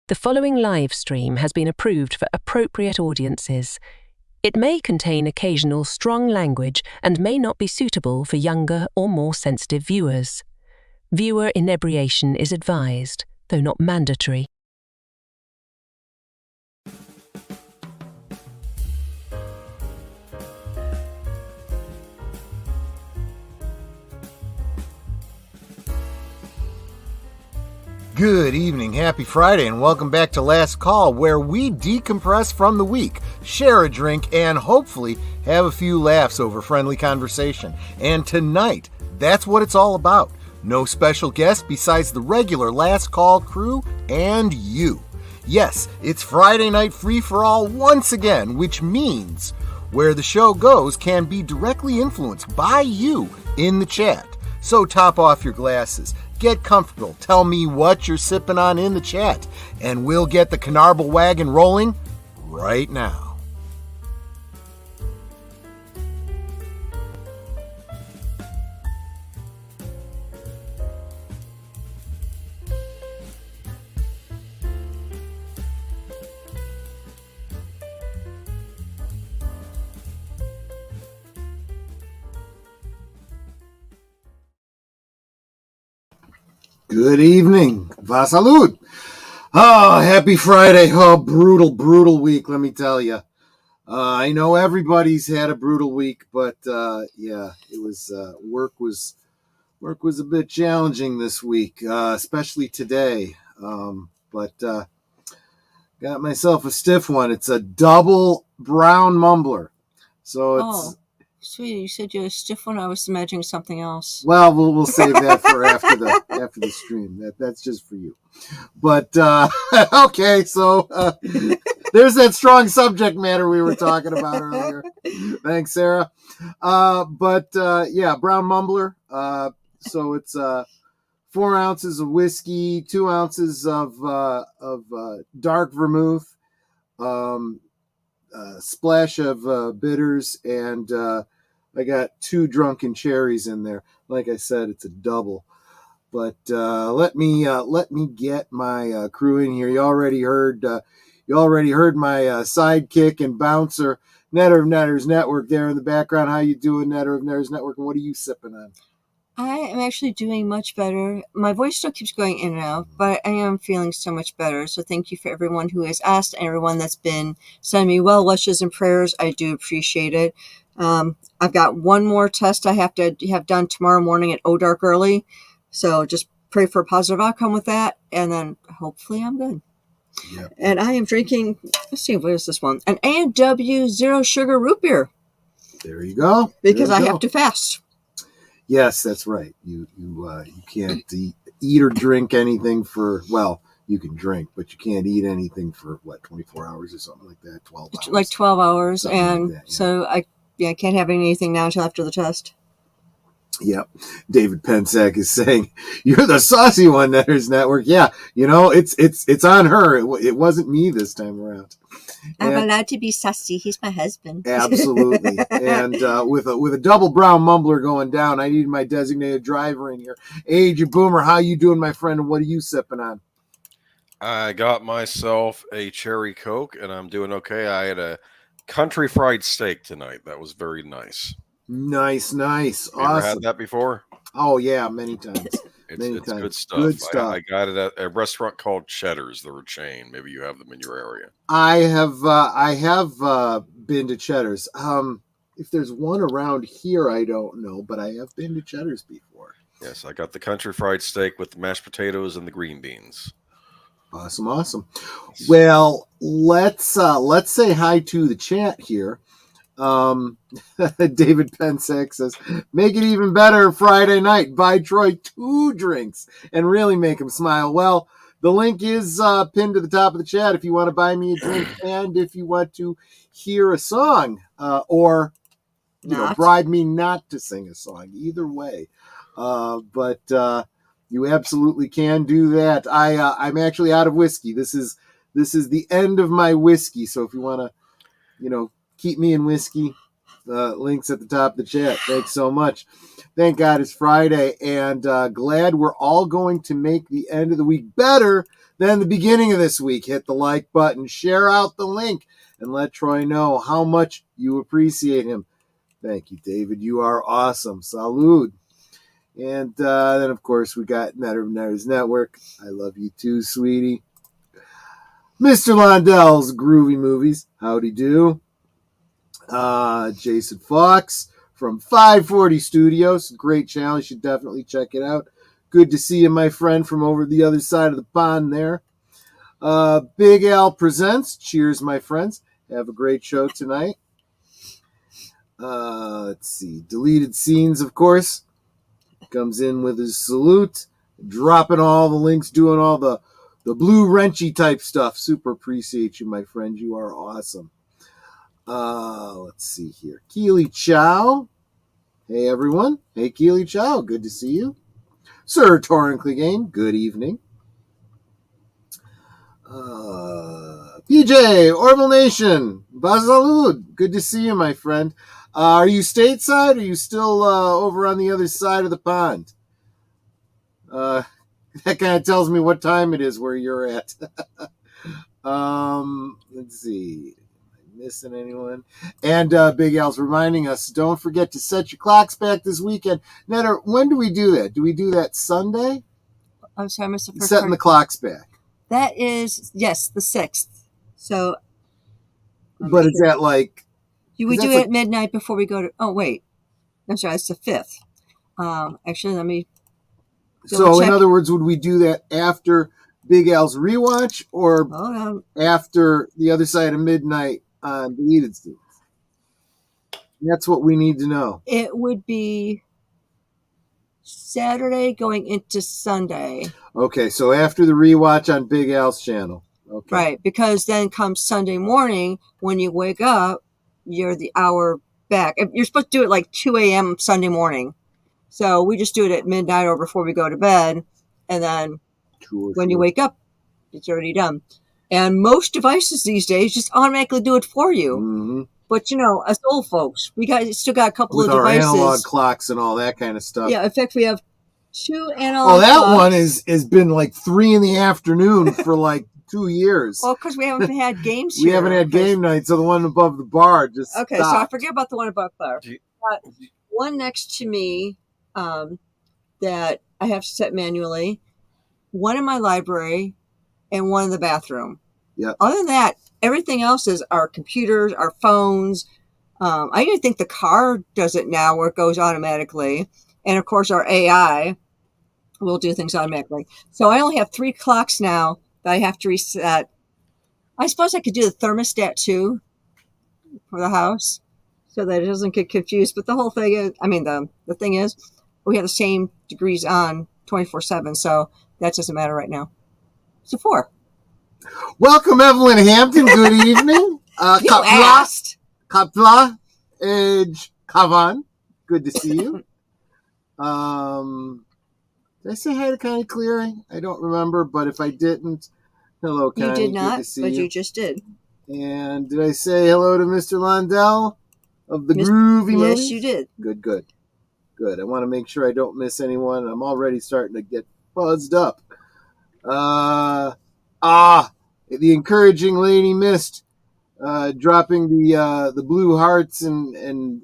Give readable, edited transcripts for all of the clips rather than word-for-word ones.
The following live stream has been approved for appropriate audiences. It may contain occasional strong language and may not be suitable for younger or more sensitive viewers. Viewer inebriation is advised, though not mandatory. Good evening, happy Friday, and welcome back to Last Call, where we decompress from the week, share a drink, and hopefully have a few laughs over friendly conversation. And tonight, that's what it's all about. No special guest besides the regular Last Call crew and you. Yes, it's Friday night free-for-all once again, which means where the show goes can be directly influenced by you in the chat. So top off your glasses. Get comfortable. Tell me what you're sipping on in the chat, and we'll get the Canarble Wagon rolling right now. Good evening. Va salud. Oh, happy Friday. Oh, brutal week, let me tell you. I know everybody's had a brutal week, but yeah, it was work was a bit challenging this week, especially today. But got myself a stiff one. It's a double brown mumbler. So it's sweet, you said you had a stiff one. I was imagining something else. Well, we'll save that for after the stream. That's just for you. But okay, so there's that strong subject matter we were talking about earlier. Thanks, Sarah. Yeah, brown mumbler. So it's 4 ounces of whiskey, 2 ounces of dark vermouth, splash of bitters, and I got 2 drunken cherries in there. Like I said, it's a double. But let me get my crew in here. You already heard my sidekick and bouncer, Netter of Netters Network, there in the background. How you doing, Netter of Netters Network? And what are you sipping on? I am actually doing much better. My voice still keeps going in and out, but I am feeling so much better. So thank you for everyone who has asked and everyone that's been sending me well wishes and prayers. I do appreciate it. I've got one more test I have to have done tomorrow morning at dark early. So just pray for a positive outcome with that. And then hopefully I'm good. Yep. And I am drinking, let's see, what is this one? An A&W Zero Sugar Root Beer. There you go. Because I have to fast. Yes, that's right. You can't eat or drink anything for, well, you can drink, but you can't eat anything for, 24 hours or something like that, 12 hours. Like 12 hours. Something And like that, yeah. So I can't have anything now until after the test. Yep. David Pensack is saying, you're the saucy one, Netters Network. Yeah, it's on her. It wasn't me this time around. I'm allowed to be sassy. He's my husband. Absolutely. And with a double brown mumbler going down, I need my designated driver in here. Hey, Boomer, how you doing, my friend? And what are you sipping on? I got myself a cherry Coke, and I'm doing okay. I had a country fried steak tonight. That was very nice. Nice. Awesome. You ever had that before? Oh, yeah, many times. It's good stuff. Good stuff. I got it at a restaurant called Cheddar's. They're a chain. Maybe you have them in your area. I have been to Cheddar's. If there's one around here, I don't know, but I have been to Cheddar's before. Yes, I got the country fried steak with the mashed potatoes and the green beans. Awesome. Well, let's say hi to the chat here. David Pensack says, make it even better Friday night. Buy Troy 2 drinks and really make him smile. Well, the link is pinned to the top of the chat if you want to buy me a drink and if you want to hear a song or bribe me not to sing a song. Either way. But you absolutely can do that. I'm actually out of whiskey. This is the end of my whiskey. So if you want to, keep me in whiskey, Links at the top of the chat. Thanks so much. Thank God it's Friday, and glad we're all going to make the end of the week better than the beginning of this week. Hit the like button, share out the link, and let Troy know how much you appreciate him. Thank you, David. You are awesome. Salud. And then, of course, we got Netter's Network. I love you too, sweetie. Mr. Londell's Groovy Movies. Howdy do. Jason Fox from 540 Studios. Great channel. You should definitely check it out. Good to see you, my friend, from over the other side of the pond there. Big Al Presents. Cheers, my friends. Have a great show tonight. Let's see. Deleted Scenes, of course. Comes in with his salute. Dropping all the links, doing all the blue wrenchy type stuff. Super appreciate you, my friend. You are awesome. Let's see here. Keely Chow. Hey, everyone. Hey, Keely Chow. Good to see you. Sir Torrin Clegane. Good evening. PJ, Orville Nation. Bazalud. Good to see you, my friend. Are you stateside, or are you still over on the other side of the pond? That kind of tells me what time it is where you're at. Let's see. Missing anyone? And Big Al's reminding us, don't forget to set your clocks back this weekend. Netter, when do we do that? Do we do that Sunday? I'm sorry, I missed the first Setting part. the clocks back. That is, yes, the 6th. So. But is that like... We do it at midnight before we go to... Oh, wait. I'm sorry, it's the 5th. Actually, let me... So, in other words, would we do that after Big Al's rewatch or after the other side of midnight on Deleted Scenes? That's what we need to know. It would be Saturday going into Sunday. Okay, so after the rewatch on Big Al's channel. Okay. Right, because then comes Sunday morning, when you wake up, you're the hour back. You're supposed to do it like 2 a.m. Sunday morning. So we just do it at midnight or before we go to bed. And then when you wake up, it's already done. And most devices these days just automatically do it for you. Mm-hmm. But, us old folks, we still got a couple with of devices. Our analog clocks and all that kind of stuff. Yeah, in fact, we have 2 analog clocks. Well, that one has been like 3 in the afternoon for like 2 years. Well, because we haven't had games We haven't had game night, so the one above the bar just stopped. So I forget about the one above the bar. One next to me that I have to set manually, one in my library, and one in the bathroom. Yeah. Other than that, everything else is our computers, our phones. I even think the car does it now where it goes automatically. And, of course, our AI will do things automatically. So I only have 3 clocks now that I have to reset. I suppose I could do the thermostat too for the house so that it doesn't get confused. But the whole thing is, the thing is, we have the same degrees on 24/7, so that doesn't matter right now. So 4. Welcome, Evelyn Hampton. Good evening. You asked. Kapla, Edge, Kavan. Good to see you. Did I say hi to Connie Cleary? I don't remember, but if I didn't, hello, Connie. You did not, good to see but you. you just did. And did I say hello to Mr. Londell of the Groovy Movies? Yes, you did. Good. I want to make sure I don't miss anyone. I'm already starting to get buzzed up. The encouraging Lady Mist, dropping the blue hearts and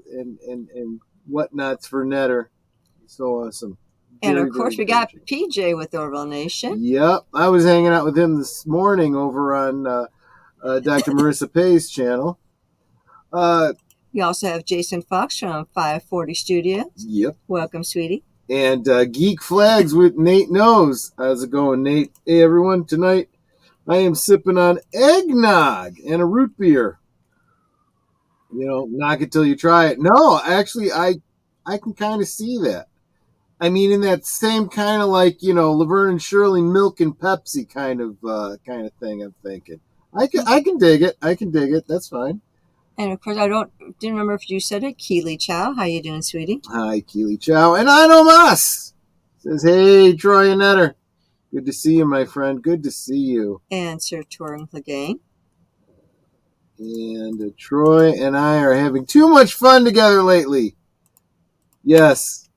whatnots for Netter. So awesome. And of course, we got PJ with Orville Nation. Yep, I was hanging out with him this morning over on Dr. Marissa Pay's channel. We also have Jason Fox from 540 Studios. Yep. Welcome, sweetie. And Geek Flags with Nate Knows. How's it going, Nate? Hey, everyone. Tonight, I am sipping on eggnog and a root beer. Knock it till you try it. No, actually, I can kind of see that. I mean, in that same kind of like, Laverne and Shirley milk and Pepsi kind of thing, I'm thinking. I can dig it. That's fine. And of course, didn't remember if you said it. Keely Chow, how you doing, sweetie? Hi, Keely Chow. And Ano Mas says, hey, Troy and Netter. Good to see you, my friend. Good to see you. And Sir Turing Clegane. And Troy and I are having too much fun together lately. Yes.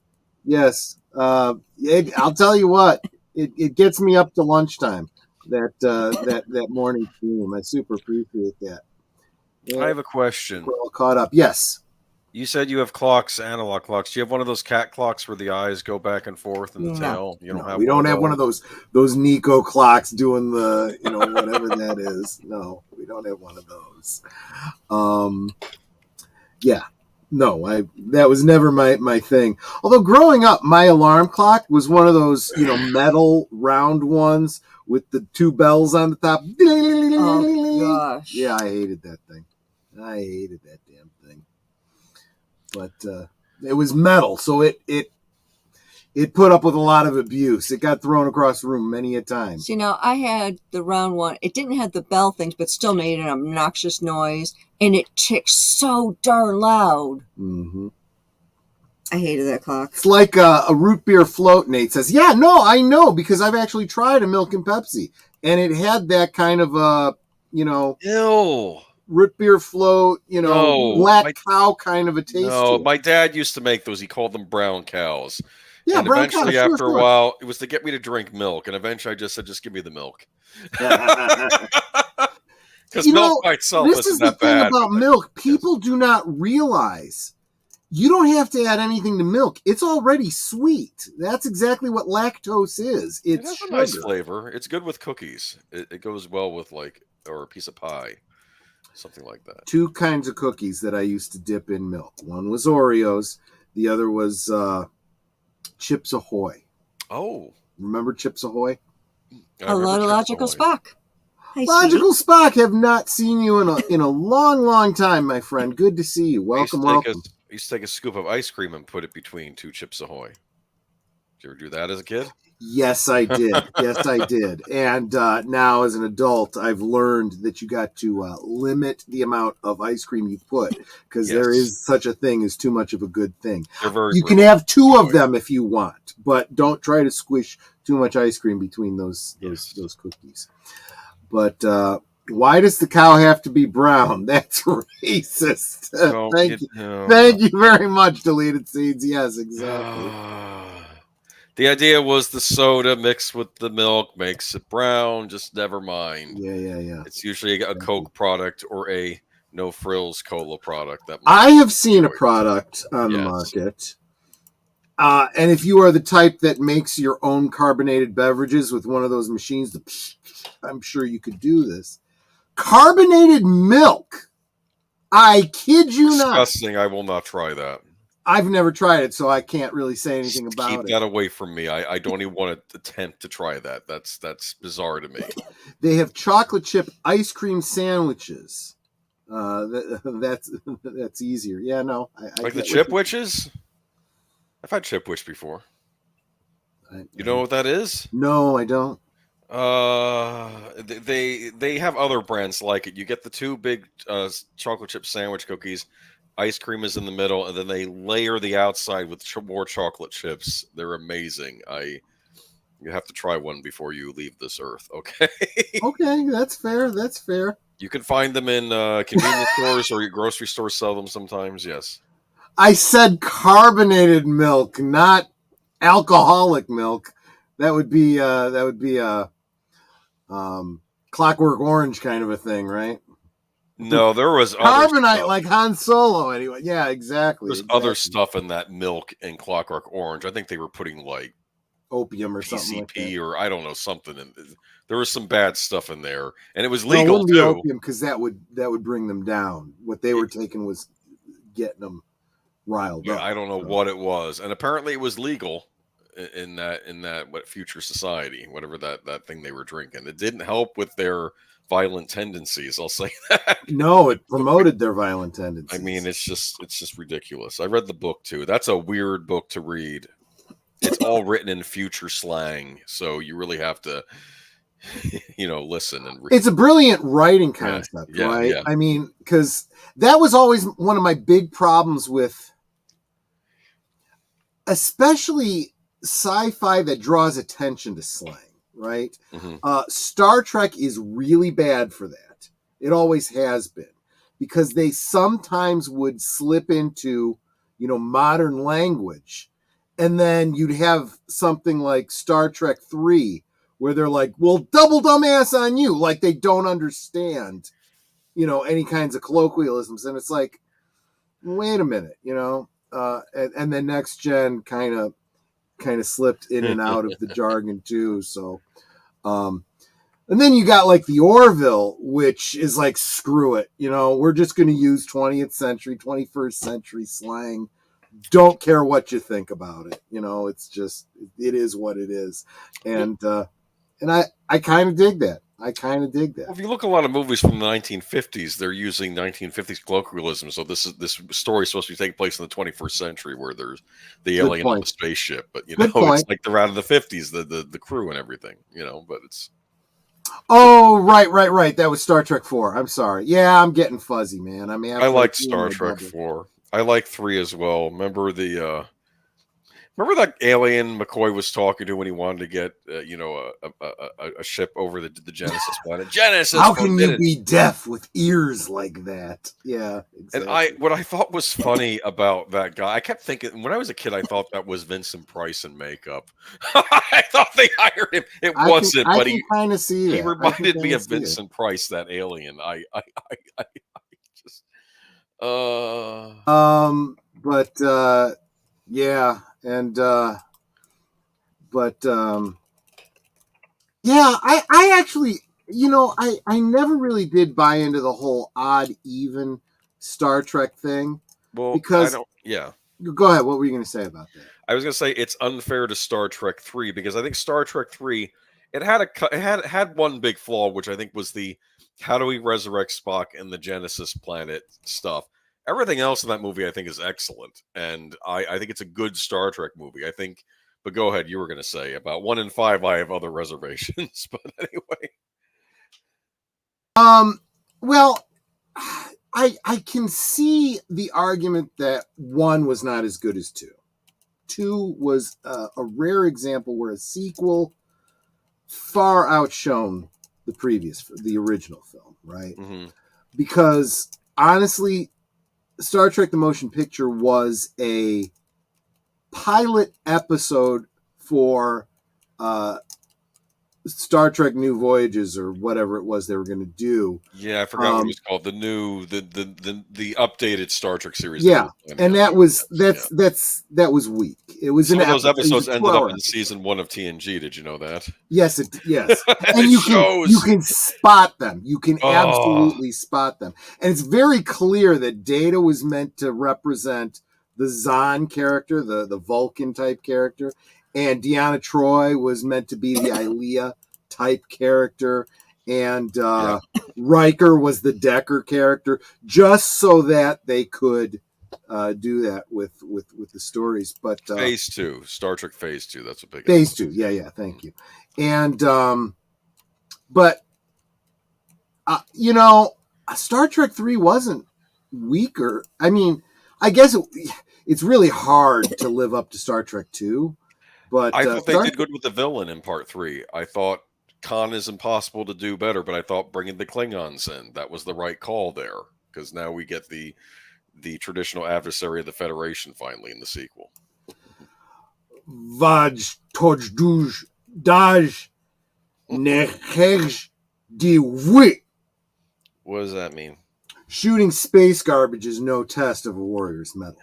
I'll tell you what. It gets me up to lunchtime. That morning stream. I super appreciate that. Yeah, I have a question. we're all caught up. Yes. You said you have clocks, analog clocks. Do you have one of those cat clocks where the eyes go back and forth and the No. tail? You don't No, have we one don't of have one of those Nico clocks doing the whatever that is. No, we don't have one of those. Yeah. No, that was never my thing. Although growing up, my alarm clock was one of those, metal round ones with the two bells on the top. Oh, gosh. Yeah, I hated that thing. I hated that damn thing. But it was metal, so it put up with a lot of abuse. It got thrown across the room many a time. See, now I had the round one. It didn't have the bell things, but still made an obnoxious noise, and it ticked so darn loud. Mm-hmm. I hated that clock. It's like a root beer float, Nate says. Yeah, no, I know, because I've actually tried a Milk and Pepsi, and it had that kind of, Ew. root beer float, black cow kind of a taste to it. My dad used to make those. He called them brown cows. Yeah, and brown eventually, cow, after a while, it was to get me to drink milk. And eventually, I just said, just give me the milk. Because milk by itself isn't that bad. This is the thing about milk. People do not realize you don't have to add anything to milk. It's already sweet. That's exactly what lactose is. It It's has sugar. a nice flavor. It's good with cookies. It goes well with or a piece of pie. Something like that. Two kinds of cookies that I used to dip in milk. One was Oreos. The other was Chips Ahoy. Oh. Remember Chips Ahoy? A logical Spock. Hi, Logical Spock, have not seen you in a long, long time, my friend. Good to see you. Welcome. I used to take a scoop of ice cream and put it between two Chips Ahoy. Did you ever do that as a kid? Yes, I did. Yes, I did. And now, as an adult, I've learned that you got to limit the amount of ice cream you put, because there is such a thing as too much of a good thing. You can have two of them if you want, but don't try to squish too much ice cream between those cookies. But why does the cow have to be brown? That's racist. Thank you very much, Deleted Seeds. Yes, exactly. The idea was the soda mixed with the milk makes it brown. Just never mind. Yeah. It's usually a Coke product or a No Frills Cola product. I have seen a product on the market. And if you are the type that makes your own carbonated beverages with one of those machines, I'm sure you could do this. Carbonated milk. I kid you not. Disgusting. I will not try that. I've never tried it, so I can't really say anything about it. Keep that away from me. I don't even want to attempt to try that. That's bizarre to me. They have chocolate chip ice cream sandwiches. That's easier. Yeah, no. Like the Chipwiches? I've had Chipwich before. You know what that is? No, I don't. They have other brands like it. You get the two big chocolate chip sandwich cookies. Ice cream is in the middle, and then they layer the outside with more chocolate chips. They're amazing. You have to try one before you leave this earth, okay? Okay, that's fair. That's fair. You can find them in convenience stores or your grocery stores sell them sometimes, yes. I said carbonated milk, not alcoholic milk. That would be a Clockwork Orange kind of a thing, right? No, there was carbonite like Han Solo. Anyway, yeah, exactly. There's other stuff in that milk in Clockwork Orange. I think they were putting like opium or PCP something like that. Or I don't know something. There was some bad stuff in there, and it was legal it wouldn't be too. Opium, because that would bring them down. What they were taking was getting them riled up. I don't know what it was, and apparently it was legal in that what future society, whatever that thing they were drinking. It didn't help with their violent tendencies, I'll say that. No, it promoted their violent tendencies. I mean, it's just ridiculous. I read the book too. That's a weird book to read. It's all written in future slang, so you really have to listen and read. It's a brilliant writing concept, right? Yeah. I mean, because that was always one of my big problems with especially sci-fi that draws attention to slang. Right? Mm-hmm. Star Trek is really bad for that. It always has been. because they sometimes would slip into, modern language. And then you'd have something like Star Trek 3, where they're like, well, double dumbass on you. Like they don't understand, any kinds of colloquialisms. And it's like, wait a minute, and then Next Gen kind of slipped in and out of the jargon too. So, and then you got like the Orville, which is like, screw it. We're just going to use 20th century, 21st century slang. Don't care what you think about it. It's just, it is what it is. And I kind of dig that. Well, if you look at a lot of movies from the 1950s, they're using 1950s colloquialism. So this story is supposed to be taking place in the 21st century, where there's the alien on the spaceship. But it's like they're out of the 50s, the crew and everything. But it's. Oh, right. That was Star Trek 4. I'm sorry. Yeah, I'm getting fuzzy, man. I mean, I like Star Trek 4. I like 3 as well. Remember that alien McCoy was talking to when he wanted to get a ship over the Genesis planet? Genesis. How can you be deaf with ears like that? Yeah, exactly. And what I thought was funny about that guy, I kept thinking when I was a kid, I thought that was Vincent Price in makeup. I thought they hired him. It wasn't, but he kind of see that. He reminded me of Vincent Price, that alien. I just yeah. And, yeah, I actually, I never really did buy into the whole odd, even Star Trek thing. Well, because, yeah. Go ahead. What were you going to say about that? I was going to say it's unfair to Star Trek 3 because I think Star Trek 3, it had one big flaw, which I think was the how do we resurrect Spock and the Genesis planet stuff. Everything else in that movie, I think, is excellent, and I think it's a good Star Trek movie. I think, but go ahead. You were going to say about 1 in 5. I have other reservations, but anyway. Well, I can see the argument that 1 was not as good as 2. 2 was a rare example where a sequel far outshone the original film, right? Mm-hmm. Because honestly, Star Trek the Motion Picture was a pilot episode for Star Trek New Voyages or whatever it was they were going to do. Yeah, I forgot what it was called. The updated Star Trek series. Yeah, and that was weak. It was some of those episodes ended up in season 1 of TNG. Did you know that? Yes, and you can spot them. You can absolutely spot them, and it's very clear that Data was meant to represent the Zahn character, the Vulcan type character. And Deanna Troi was meant to be the Ilea type character. And Riker was the Decker character, just so that they could do that with the stories. But Phase 2, Star Trek Phase 2, that's a big Phase 2, yeah, thank you. And but Star Trek 3 wasn't weaker. I mean, I guess it's really hard to live up to Star Trek 2. But I thought they did good with the villain in part 3. I thought Khan is impossible to do better, but I thought bringing the Klingons in, that was the right call there, because now we get the traditional adversary of the Federation finally in the sequel. Vaj Toj Daj Nehej Diwi. What does that mean? Shooting space garbage is no test of a warrior's mettle.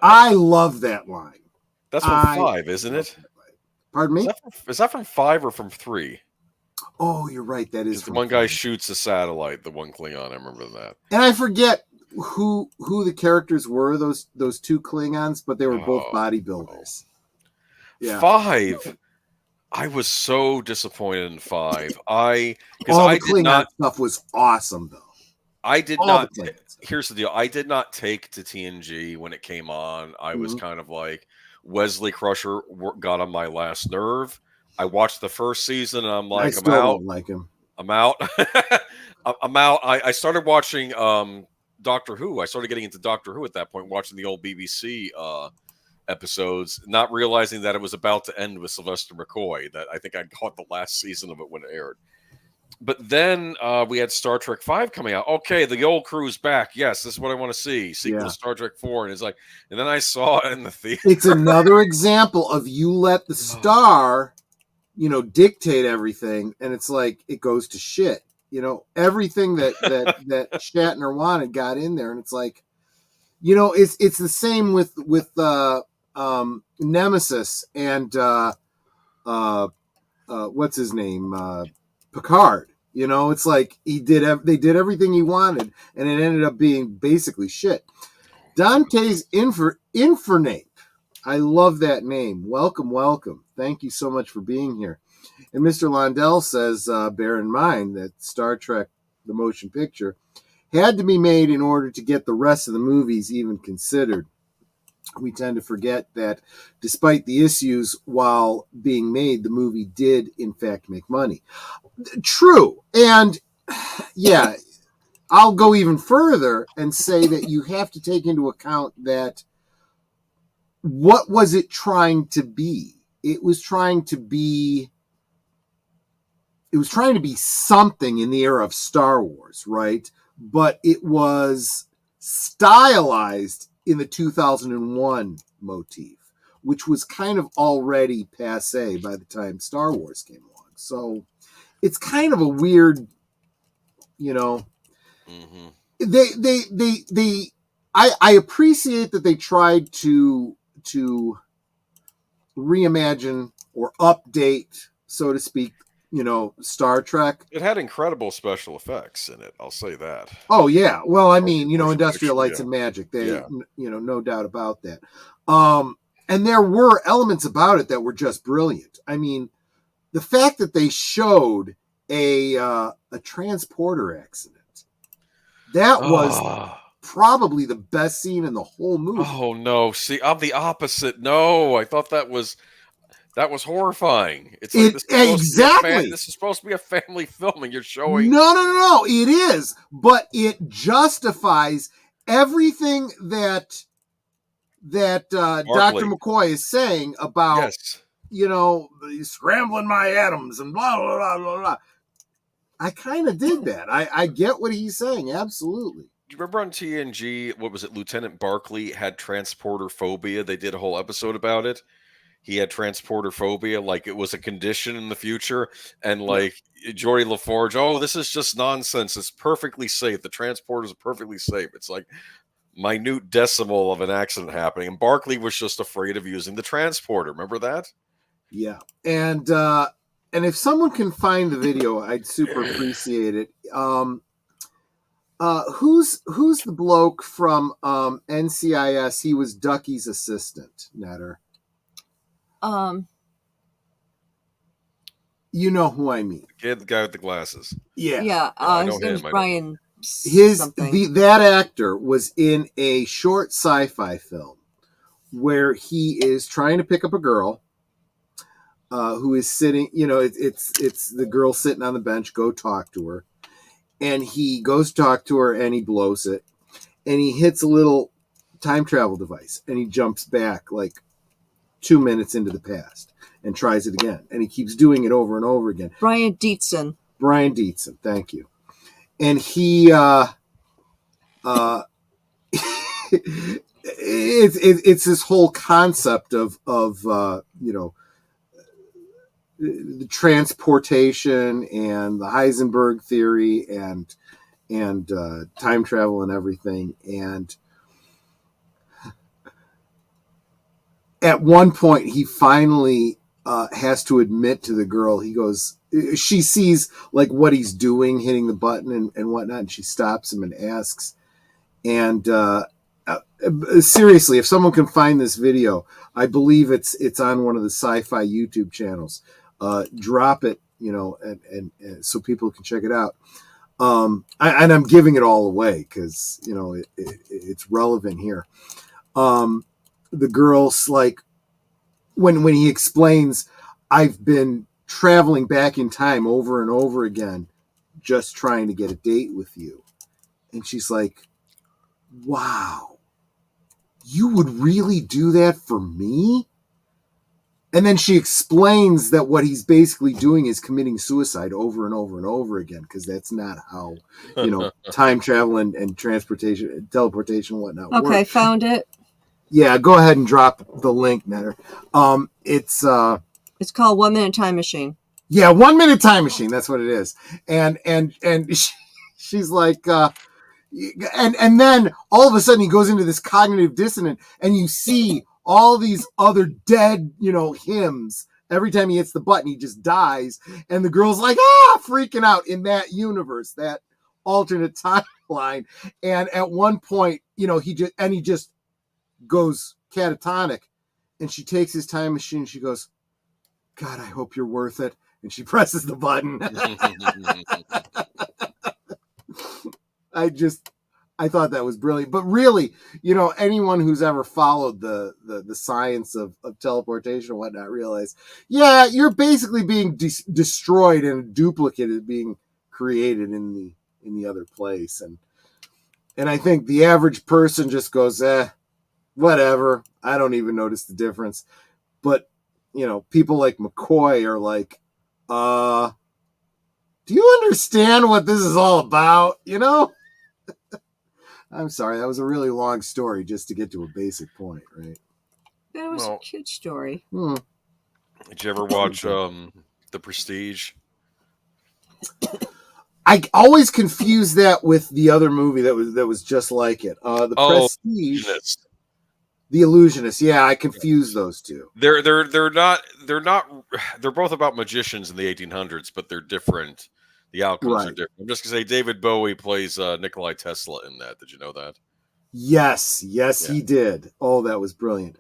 I love that line. That's from 5, isn't it? Pardon me? Is that from 5 or from 3? Oh, you're right. That is the one guy shoots a satellite, the one Klingon. I remember that. And I forget who the characters were, those 2 Klingons, but they were both bodybuilders. Yeah. 5. I was so disappointed in 5. The Klingon stuff was awesome, though. I did not. Here's the deal. I did not take to TNG when it came on. I was kind of like, Wesley Crusher got on my last nerve. I watched the first season and I'm like, I'm out. Don't like him. I'm out. I'm out. I started watching Doctor Who. I started getting into Doctor Who at that point, watching the old BBC episodes, not realizing that it was about to end with Sylvester McCoy. That I think I caught the last season of it when it aired. But then we had Star Trek V coming out. Okay, the old crew's back. Yes, this is what I want to see. Sequel to Star Trek 4. And it's like, and then I saw it in the theater. It's another example of you let the star, dictate everything, and it's like it goes to shit. Everything that Shatner wanted got in there, and it's like, it's the same with Nemesis and what's his name, Picard. It's like they did everything he wanted, and it ended up being basically shit. Dante's Infernape. I love that name. Welcome. Thank you so much for being here. And Mr. Londell says, bear in mind that Star Trek, the motion picture, had to be made in order to get the rest of the movies even considered. We tend to forget that despite the issues while being made, the movie did, in fact, make money. True. And, yeah, I'll go even further and say that you have to take into account that what was it trying to be? It was trying to be something in the era of Star Wars, right? But it was stylized in the 2001 motif, which was kind of already passé by the time Star Wars came along. So it's kind of a weird, I appreciate that they tried to reimagine or update, so to speak, Star Trek. It had incredible special effects in it. I'll say that. Oh yeah. Well, I mean, Industrial Lights and Magic. No doubt about that. And there were elements about it that were just brilliant. I mean, the fact that they showed a transporter accident, that was probably the best scene in the whole movie. Oh no! See, I'm the opposite. No, I thought that was horrifying. It's like exactly. This is supposed to be a family film, and you're showing. No. It is, but it justifies everything that Dr. McCoy is saying about scrambling my atoms and blah blah blah blah blah. I kind of did that. I get what he's saying. Absolutely. Do you remember on TNG? What was it? Lieutenant Barclay had transporter phobia. They did a whole episode about it. He had transporter phobia, like it was a condition in the future. And like Geordie LaForge, this is just nonsense. It's perfectly safe. The transporters are perfectly safe. It's like minute decimal of an accident happening. And Barclay was just afraid of using the transporter. Remember that? Yeah. And if someone can find the video, I'd super appreciate it. Who's the bloke from NCIS? He was Ducky's assistant, Netter. You know who I mean. The guy with the glasses. Yeah. His name's Brian. That actor was in a short sci-fi film where he is trying to pick up a girl who is sitting. It's the girl sitting on the bench. Go talk to her, and he goes to talk to her, and he blows it, and he hits a little time travel device, and he jumps back like 2 minutes into the past and tries it again. And he keeps doing it over and over again. Brian Dietzen. Thank you. And he, it's this whole concept of the transportation and the Heisenberg theory and time travel and everything. And at one point, he finally has to admit to the girl, she sees like what he's doing, hitting the button and whatnot, and she stops him and asks. And seriously, if someone can find this video, I believe it's on one of the sci-fi YouTube channels. Drop it, and so people can check it out. And I'm giving it all away because it's relevant here. The girl's like, when he explains, I've been traveling back in time over and over again, just trying to get a date with you. And she's like, wow, you would really do that for me? And then she explains that what he's basically doing is committing suicide over and over and over again, because that's not how, time travel and transportation, teleportation, and whatnot Okay, work. found it. Yeah, go ahead and drop the link, Maître. It's called 1 Minute Time Machine. Yeah, 1 Minute Time Machine. That's what it is. And she's like, and then all of a sudden he goes into this cognitive dissonance, and you see all these other dead, hymns. Every time he hits the button, he just dies. And the girl's like, freaking out in that universe, that alternate timeline. And at one point, he just goes catatonic, and she takes his time machine. And she goes, God, I hope you're worth it. And she presses the button. I thought that was brilliant. But really, anyone who's ever followed the science of teleportation and whatnot realize, you're basically being destroyed, and a duplicate is being created in the other place. And I think the average person just goes, whatever. I don't even notice the difference. But, people like McCoy are like, do you understand what this is all about? I'm sorry, that was a really long story just to get to a basic point, right? That was a cute story. Did you ever watch The Prestige? I always confuse that with the other movie that was just like it. The Prestige, The Illusionist. Yeah, I confuse those two. They're not. They're both about magicians in the 1800s, but they're different. The outcomes are different. I'm just gonna say David Bowie plays Nikolai Tesla in that. Did you know that? Yes, he did. Oh, that was brilliant.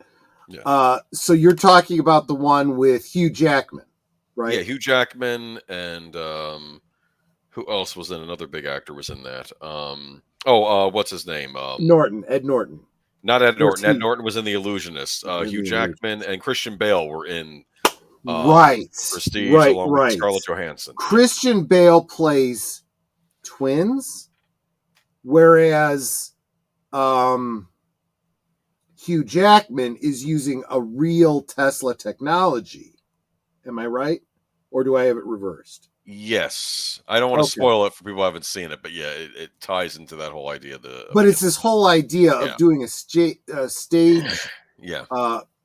Yeah. So you're talking about the one with Hugh Jackman, right? Yeah, Hugh Jackman, and who else was in? Another big actor was in that. What's his name? Ed Norton. Not Ed Norton. Ed Norton was in The Illusionist. Hugh Jackman and Christian Bale were in Prestige, along with Scarlett Johansson. Christian Bale plays twins, whereas Hugh Jackman is using a real Tesla technology. Am I right? Or do I have it reversed? Yes. I don't want to spoil it for people who haven't seen it, but yeah, it ties into that whole idea. But it's this whole idea of doing a stage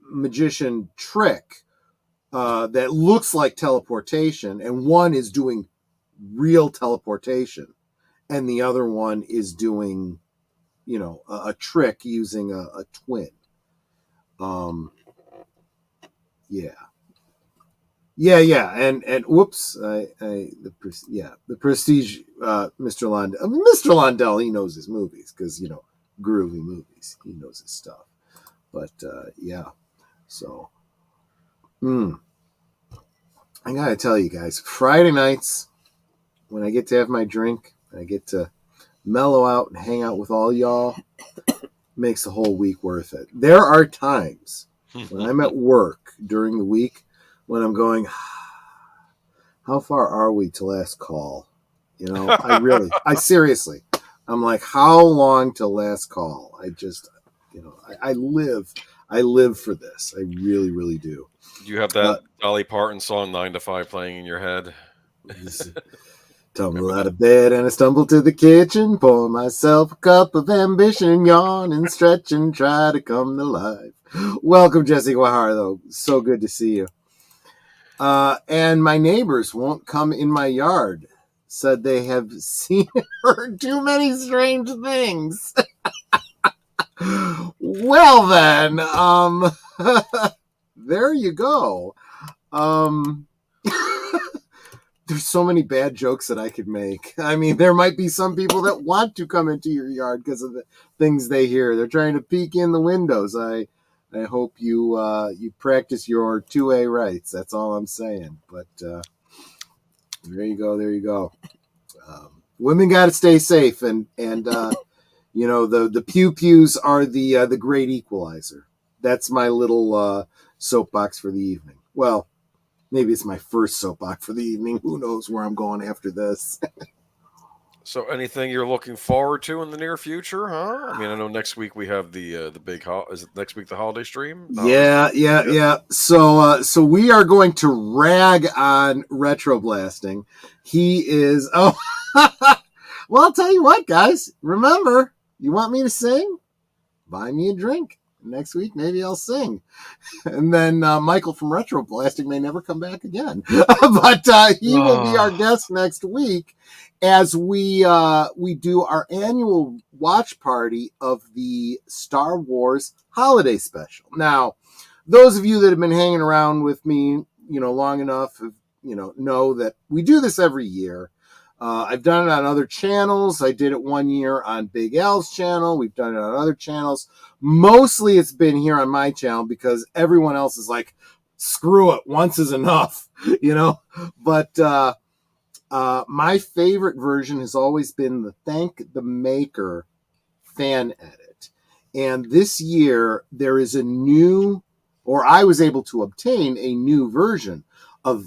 magician trick that looks like teleportation, and one is doing real teleportation, and the other one is doing, a trick using a twin. And whoops, the Prestige, Mr. Londell. Mr. Londell, he knows his movies because groovy movies. He knows his stuff. But so. I gotta tell you guys, Friday nights, when I get to have my drink, and I get to mellow out and hang out with all y'all, makes the whole week worth it. There are times when I'm at work during the week when I'm going, how far are we to last call? I seriously, I'm like, how long to last call? I just, I live for this. I really, really do. Do you have that Dolly Parton song 9 to 5 playing in your head? Tumble out of bed and I stumble to the kitchen, pour myself a cup of ambition, yawn and stretch and try to come to life. Welcome, Jesse Guajardo. So good to see you. And my neighbors won't come in my yard. Said they have seen and heard too many strange things. Well then, there you go. There's so many bad jokes that I could make. I mean, there might be some people that want to come into your yard because of the things they hear. They're trying to peek in the windows. I hope you practice your 2A rights. That's all I'm saying. But there you go. Women got to stay safe, and the pew-pews are the great equalizer. That's my little soapbox for the evening. Well, maybe it's my first soapbox for the evening. Who knows where I'm going after this? So, anything you're looking forward to in the near future, huh? I mean, I know next week we have the big is it next week the holiday stream? Yeah. So we are going to rag on retroblasting. He is. Oh, well, I'll tell you what, guys. Remember, you want me to sing? Buy me a drink. Next week, maybe I'll sing. And then Michael from Retroblasting may never come back again. But he will be our guest next week as we do our annual watch party of the Star Wars holiday special. Now, those of you that have been hanging around with me, long enough, know that we do this every year. I've done it on other channels. I did it one year on Big Al's channel. We've done it on other channels. Mostly it's been here on my channel because everyone else is like, screw it, once is enough, But my favorite version has always been the Thank the Maker fan edit. And this year there is I was able to obtain a new version of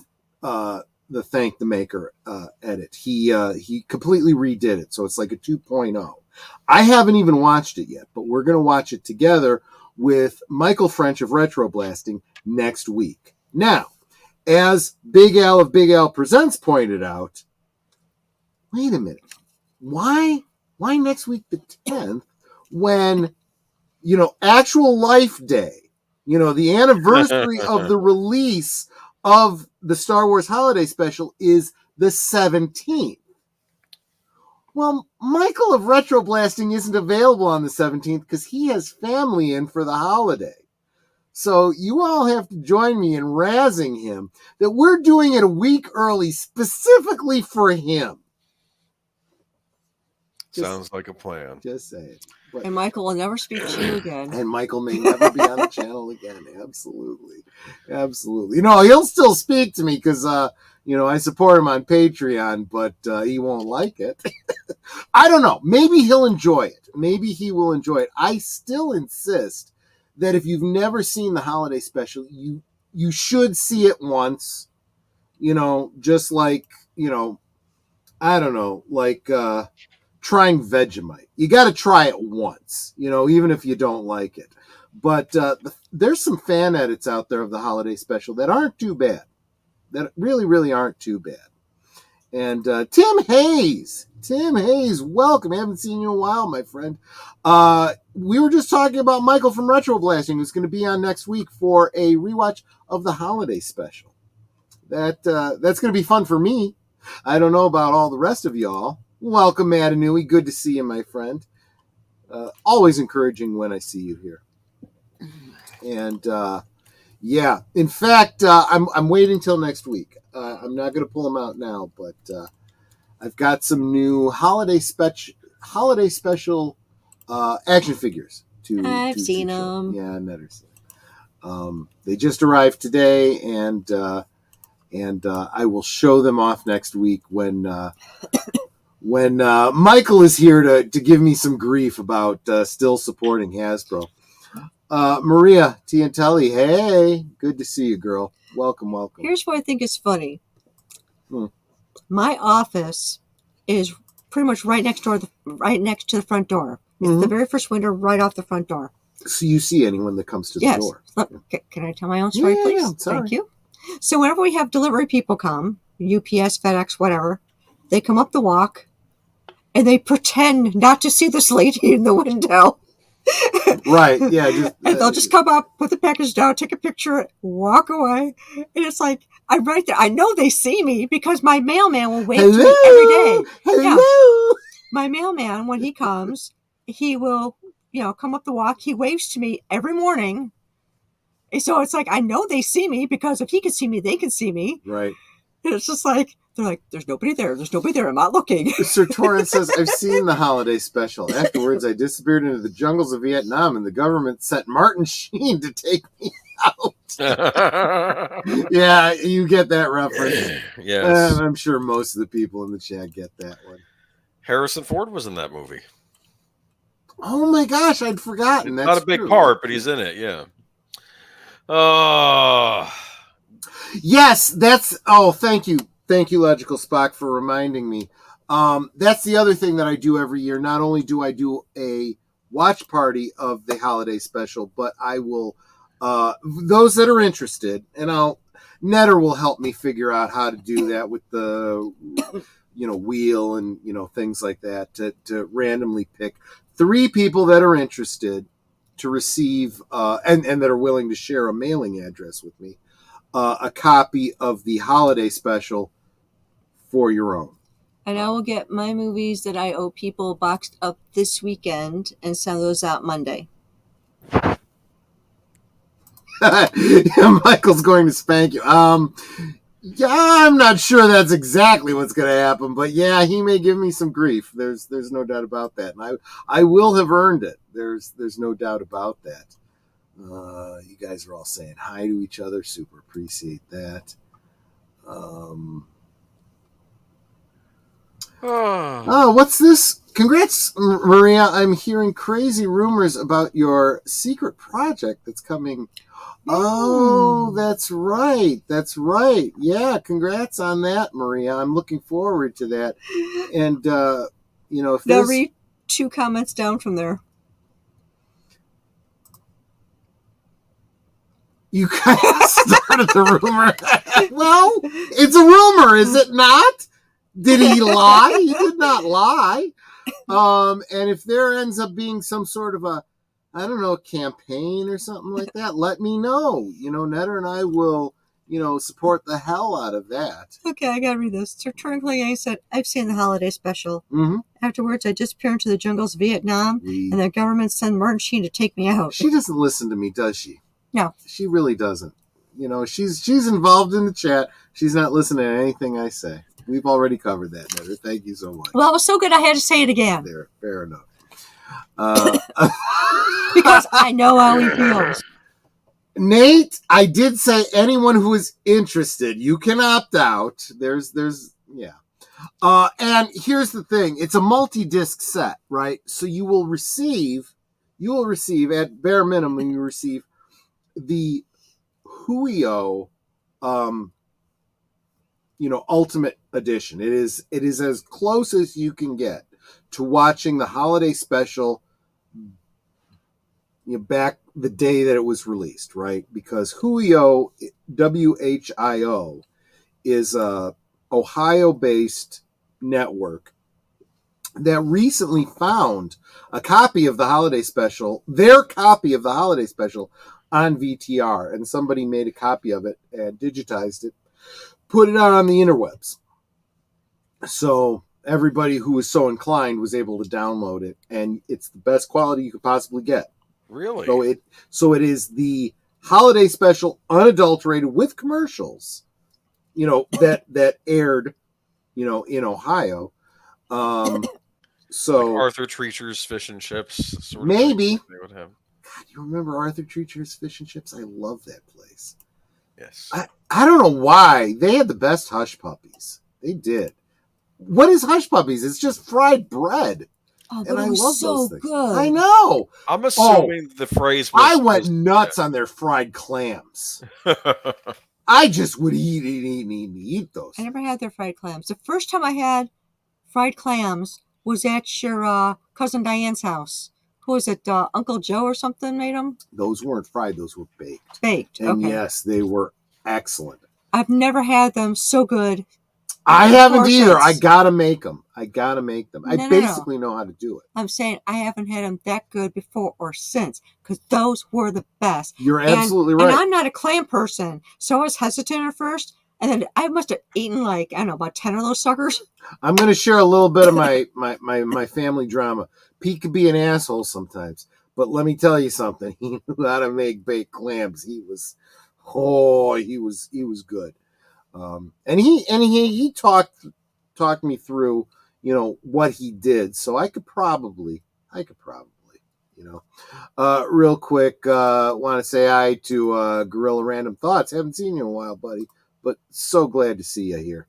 the Thank the Maker edit. He completely redid it, so it's like a 2.0. I haven't even watched it yet, but we're going to watch it together with Michael French of Retroblasting next week. Now, as Big Al of Big Al Presents pointed out, wait a minute. Why next week the 10th when, actual life day, the anniversary of the release of the Star Wars holiday special is the 17th. Well, Michael of Retroblasting isn't available on the 17th because he has family in for the holiday. So you all have to join me in razzing him that we're doing it a week early specifically for him. Sounds like a plan. Just saying. And Michael will never speak to you again. And Michael may never be on the channel again. Absolutely. He'll still speak to me because, I support him on Patreon, but he won't like it. I don't know. Maybe he'll enjoy it. Maybe he will enjoy it. I still insist that if you've never seen the holiday special, you should see it once, just like, I don't know, like, trying Vegemite. You got to try it once, even if you don't like it. But there's some fan edits out there of the holiday special that aren't too bad. That really, really aren't too bad. And Tim Hayes, welcome. I haven't seen you in a while, my friend. We were just talking about Michael from Retroblasting, who's going to be on next week for a rewatch of the holiday special. That's going to be fun for me. I don't know about all the rest of y'all. Welcome, Matanui. Good to see you, my friend. Always encouraging when I see you here. And in fact, I'm waiting till next week. I'm not going to pull them out now, but I've got some new holiday special action figures. I've seen them. Yeah, I've never seen them. They just arrived today, and I will show them off next week when Michael is here to give me some grief about still supporting Hasbro. Maria Tiantelli, hey, good to see you, girl. Welcome. Here's what I think is funny. My office is pretty much right next to the front door. It's the very first window right off the front door. So you see anyone that comes to the door? Can I tell my own story, please? Yeah, thank you. So whenever we have delivery people come, UPS, FedEx, whatever, they come up the walk and they pretend not to see this lady in the window. Right, yeah. And they'll just come up, put the package down, take a picture, walk away. And it's like, I'm right there. I know they see me because my mailman will wave to me every day. Hello. Yeah. My mailman, when he comes, he will, come up the walk. He waves to me every morning. And so it's like, I know they see me because if he can see me, they can see me. Right. And it's just like, they're like, there's nobody there. I'm not looking. Sir Torrance says, I've seen the holiday special. Afterwards, I disappeared into the jungles of Vietnam, and the government sent Martin Sheen to take me out. Yeah, you get that reference. Yes. I'm sure most of the people in the chat get that one. Harrison Ford was in that movie. Oh my gosh, I'd forgotten. That's not a big part, but he's in it, yeah. Yes, thank you. Thank you, Logical Spock, for reminding me. That's the other thing that I do every year. Not only do I do a watch party of the holiday special, but I will, those that are interested, and Netter will help me figure out how to do that with the, wheel and, things like that to randomly pick 3 people that are interested to receive, and that are willing to share a mailing address with me, a copy of the holiday special for your own. And I will get my movies that I owe people boxed up this weekend and send those out Monday. Michael's going to spank you. Yeah, I'm not sure that's exactly what's going to happen, but yeah, he may give me some grief. There's no doubt about that, and I will have earned it. There's no doubt about that. You guys are all saying hi to each other. Super appreciate that. What's this? Congrats, Maria. I'm hearing crazy rumors about your secret project that's coming. Oh, that's right. That's right. Yeah, congrats on that, Maria. I'm looking forward to that. And, if they'll read 2 comments down from there. You kind of started the rumor. Well, it's a rumor, is it not? Did he lie? He did not lie. And if there ends up being some sort of a, I don't know, campaign or something like that, let me know. Netter and I will, support the hell out of that. Okay, I gotta read this. Sir Turnkly said, I've seen the holiday special. Mm-hmm. Afterwards, I disappear into the jungles of Vietnam, and the government sent Martin Sheen to take me out. She doesn't listen to me, does she? No. She really doesn't. She's involved in the chat. She's not listening to anything I say. We've already covered that, Netter. Thank you so much. Well, it was so good I had to say it again. There, fair enough. Because I know how he feels. Nate, I did say anyone who is interested, you can opt out. Yeah. And here's the thing. It's a multi-disc set, right? So you will receive at bare minimum, you receive the Huio, Ultimate Edition. It is as close as you can get to watching the holiday special, back the day that it was released, right? Because Huio, WHIO, is a Ohio-based network that recently found a copy of the holiday special, their copy of the holiday special, on VTR, and somebody made a copy of it and digitized it, put it out on the interwebs. So everybody who was so inclined was able to download it, and it's the best quality you could possibly get. Really? So it is the holiday special, unadulterated, with commercials, that aired, in Ohio. So like Arthur Treacher's Fish and Chips, sort of maybe they would have. God, you remember Arthur Treacher's Fish and Chips? I love that place. Yes. I don't know why. They had the best Hush Puppies. They did. What is Hush Puppies? It's just fried bread. Oh, but and it I was love so those things. good. I know. I'm assuming the phrase was... I went nuts on their fried clams. I just would eat those. I never had their fried clams. The first time I had fried clams was at your cousin Diane's house. Who was it? Uncle Joe or something made them? Those weren't fried. Those were baked. Baked, and okay. Yes, they were excellent. I've never had them so good. I haven't either. I gotta make them. I basically know how to do it. I'm saying I haven't had them that good before or since, because those were the best. You're absolutely right. And I'm not a clam person, so I was hesitant at first, and then I must have eaten about 10 of those suckers. I'm going to share a little bit of my family drama. Pete could be an asshole sometimes, but let me tell you something. He knew how to make baked clams. He was good. And he talked me through, what he did. So I could probably, real quick, want to say hi to Gorilla Random Thoughts. Haven't seen you in a while, buddy, but so glad to see you here.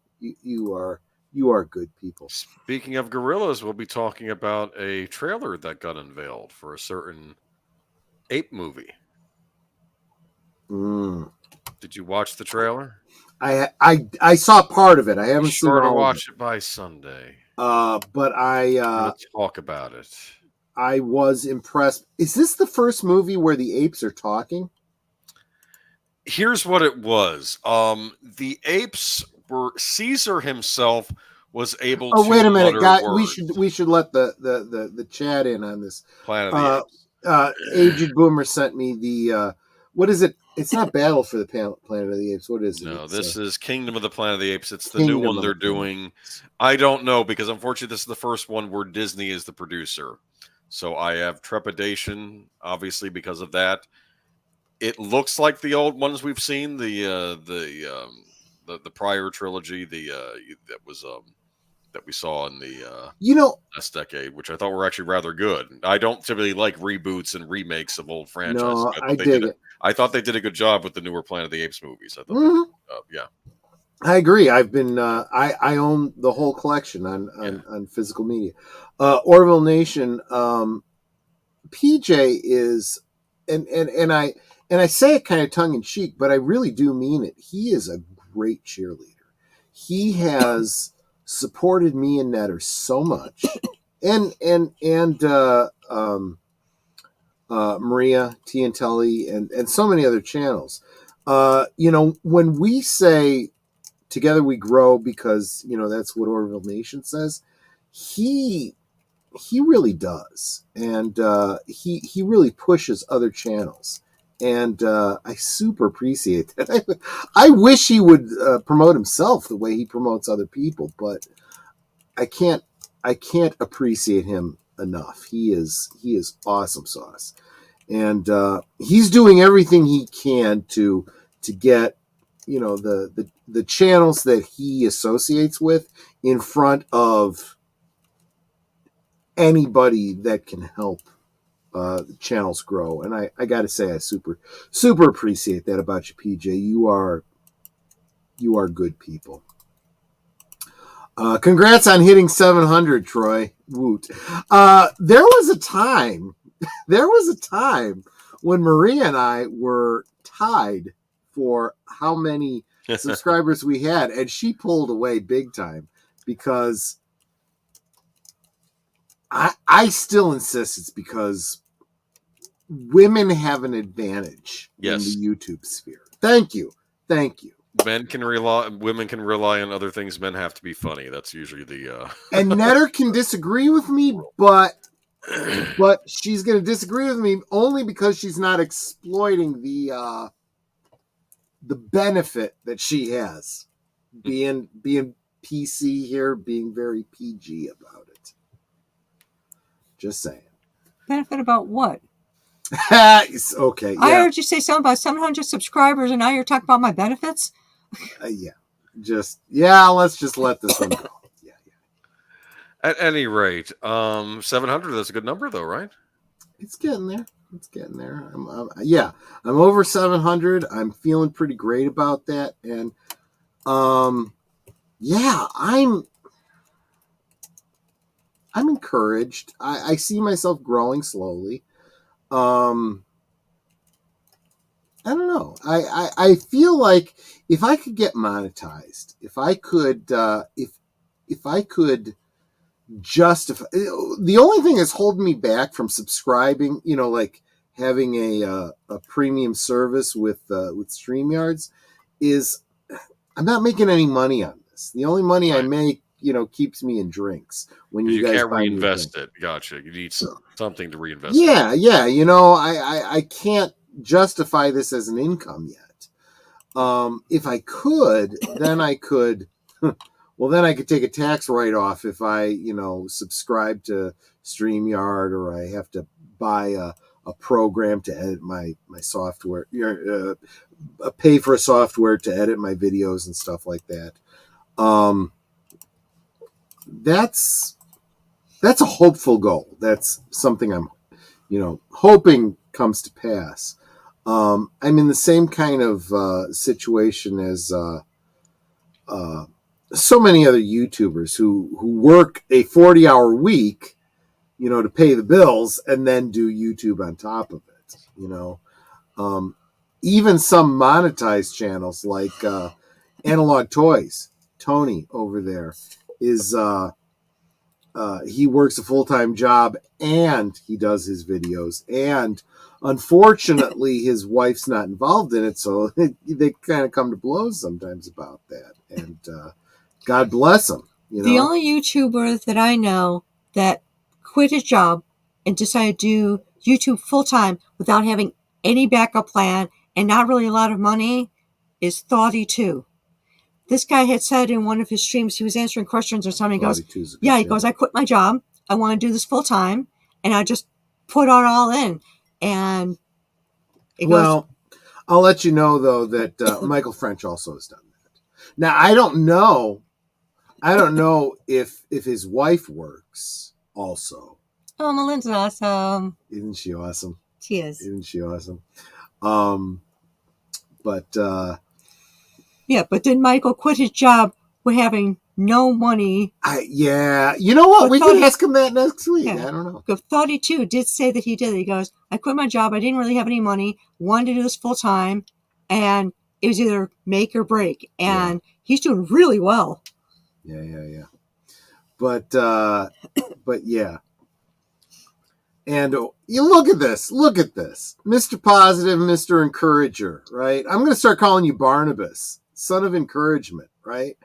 You are good people. Speaking of gorillas, we'll be talking about a trailer that got unveiled for a certain ape movie. Did you watch the trailer? I saw part of it. I haven't seen all of it. Be sure to watch it by Sunday. But Let's talk about it. I was impressed. Is this the first movie where the apes are talking? Here's what it was. The apes were Caesar himself was able Oh, to wait a minute, mutter guy. words. We should let the chat in on this. Planet of the Apes. Aged Boomer sent me the what is it? It's not Battle for the Planet of the Apes. What is it? No, It's, this is Kingdom of the Planet of the Apes. It's the new Kingdom one of they're the Planet. doing. I don't know because unfortunately this is the first one where Disney is the producer. So I have trepidation, obviously, because of that. It looks like the old ones we've seen, the prior trilogy, that was that we saw in the last decade, which I thought were actually rather good. I don't typically like reboots and remakes of old franchises. No, I dig it. I thought they did a good job with the newer Planet of the Apes movies. I thought, yeah. I agree. I've been I own the whole collection on physical media. Orville Nation. PJ is, and I say it kind of tongue in cheek, but I really do mean it. He is a great cheerleader. He has supported me and Netter so much, and Maria Tiantelli and so many other channels. When we say together we grow, because that's what Orville Nation says, he really does, and he really pushes other channels, and I super appreciate that. I wish he would promote himself the way he promotes other people, but I can't appreciate him enough. He is awesome sauce, and he's doing everything he can to get the channels that he associates with in front of anybody that can help channels grow. And I got to say, I super appreciate that about you, PJ. You are good people. Congrats on hitting 700, Troy. Woot. There was a time when Maria and I were tied for how many subscribers we had, and she pulled away big time because I still insist it's because women have an advantage in the YouTube sphere. Thank you. Women can rely on other things. Men have to be funny. That's usually the. And Netter can disagree with me, but she's going to disagree with me only because she's not exploiting the benefit that she has, being PC here, being very PG about it. Just saying. Benefit about what? Okay. Yeah. I heard you say something about 700 subscribers, and now you're talking about my benefits. Let's just let this one go. Yeah. At any rate, 700. That's a good number, though, right? It's getting there. I'm over 700. I'm feeling pretty great about that, and I'm encouraged. I see myself growing slowly. I don't know. I feel like if I could get monetized, if I could justify, the only thing that's holding me back from subscribing, like having a premium service with StreamYards, is I'm not making any money on this. The only money I make, keeps me in drinks. When you guys can't reinvest it. Gotcha. You need something to reinvest. Yeah. I can't justify this as an income yet. If I could, then I could. Well, then I could take a tax write-off if I, subscribe to StreamYard, or I have to buy a program to edit my software, pay for a software to edit my videos and stuff like that. That's a hopeful goal. That's something I'm, hoping comes to pass. I'm in the same kind of situation as so many other YouTubers who work a 40-hour week, to pay the bills and then do YouTube on top of it. Even some monetized channels like Analog Toys, Tony over there is he works a full-time job and he does his videos, and unfortunately his wife's not involved in it, so they kind of come to blows sometimes about that, and God bless him. The only YouTuber that I know that quit his job and decided to do YouTube full-time without having any backup plan and not really a lot of money is Thoughty2. This guy had said in one of his streams, he was answering questions or something. He goes, he goes, I quit my job. I want to do this full time. And I just put it all in. And I'll let you know, though, that Michael French also has done that. Now, I don't know if his wife works also. Oh, Melinda's awesome. Isn't she awesome? She is. Isn't she awesome? Yeah, but then Michael quit his job with having no money. You know what? We can ask him that next week. Yeah. I don't know. Thoughty2 did say that he did it. He goes, I quit my job. I didn't really have any money. Wanted to do this full time. And it was either make or break. And he's doing really well. Yeah. But yeah. And you look at this, Mr. Positive, Mr. Encourager, right? I'm going to start calling you Barnabas, son of encouragement, right?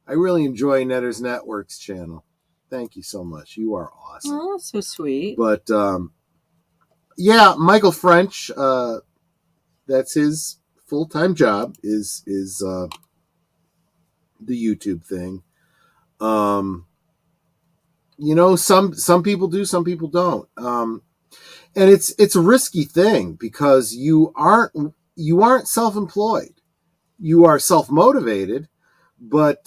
I really enjoy Netters Network's channel. Thank you so much. You are awesome. Oh, so sweet. But yeah, Michael French, that's his full-time job is the YouTube thing. Some people do, some people don't. And it's a risky thing because you aren't self-employed. You are self-motivated, but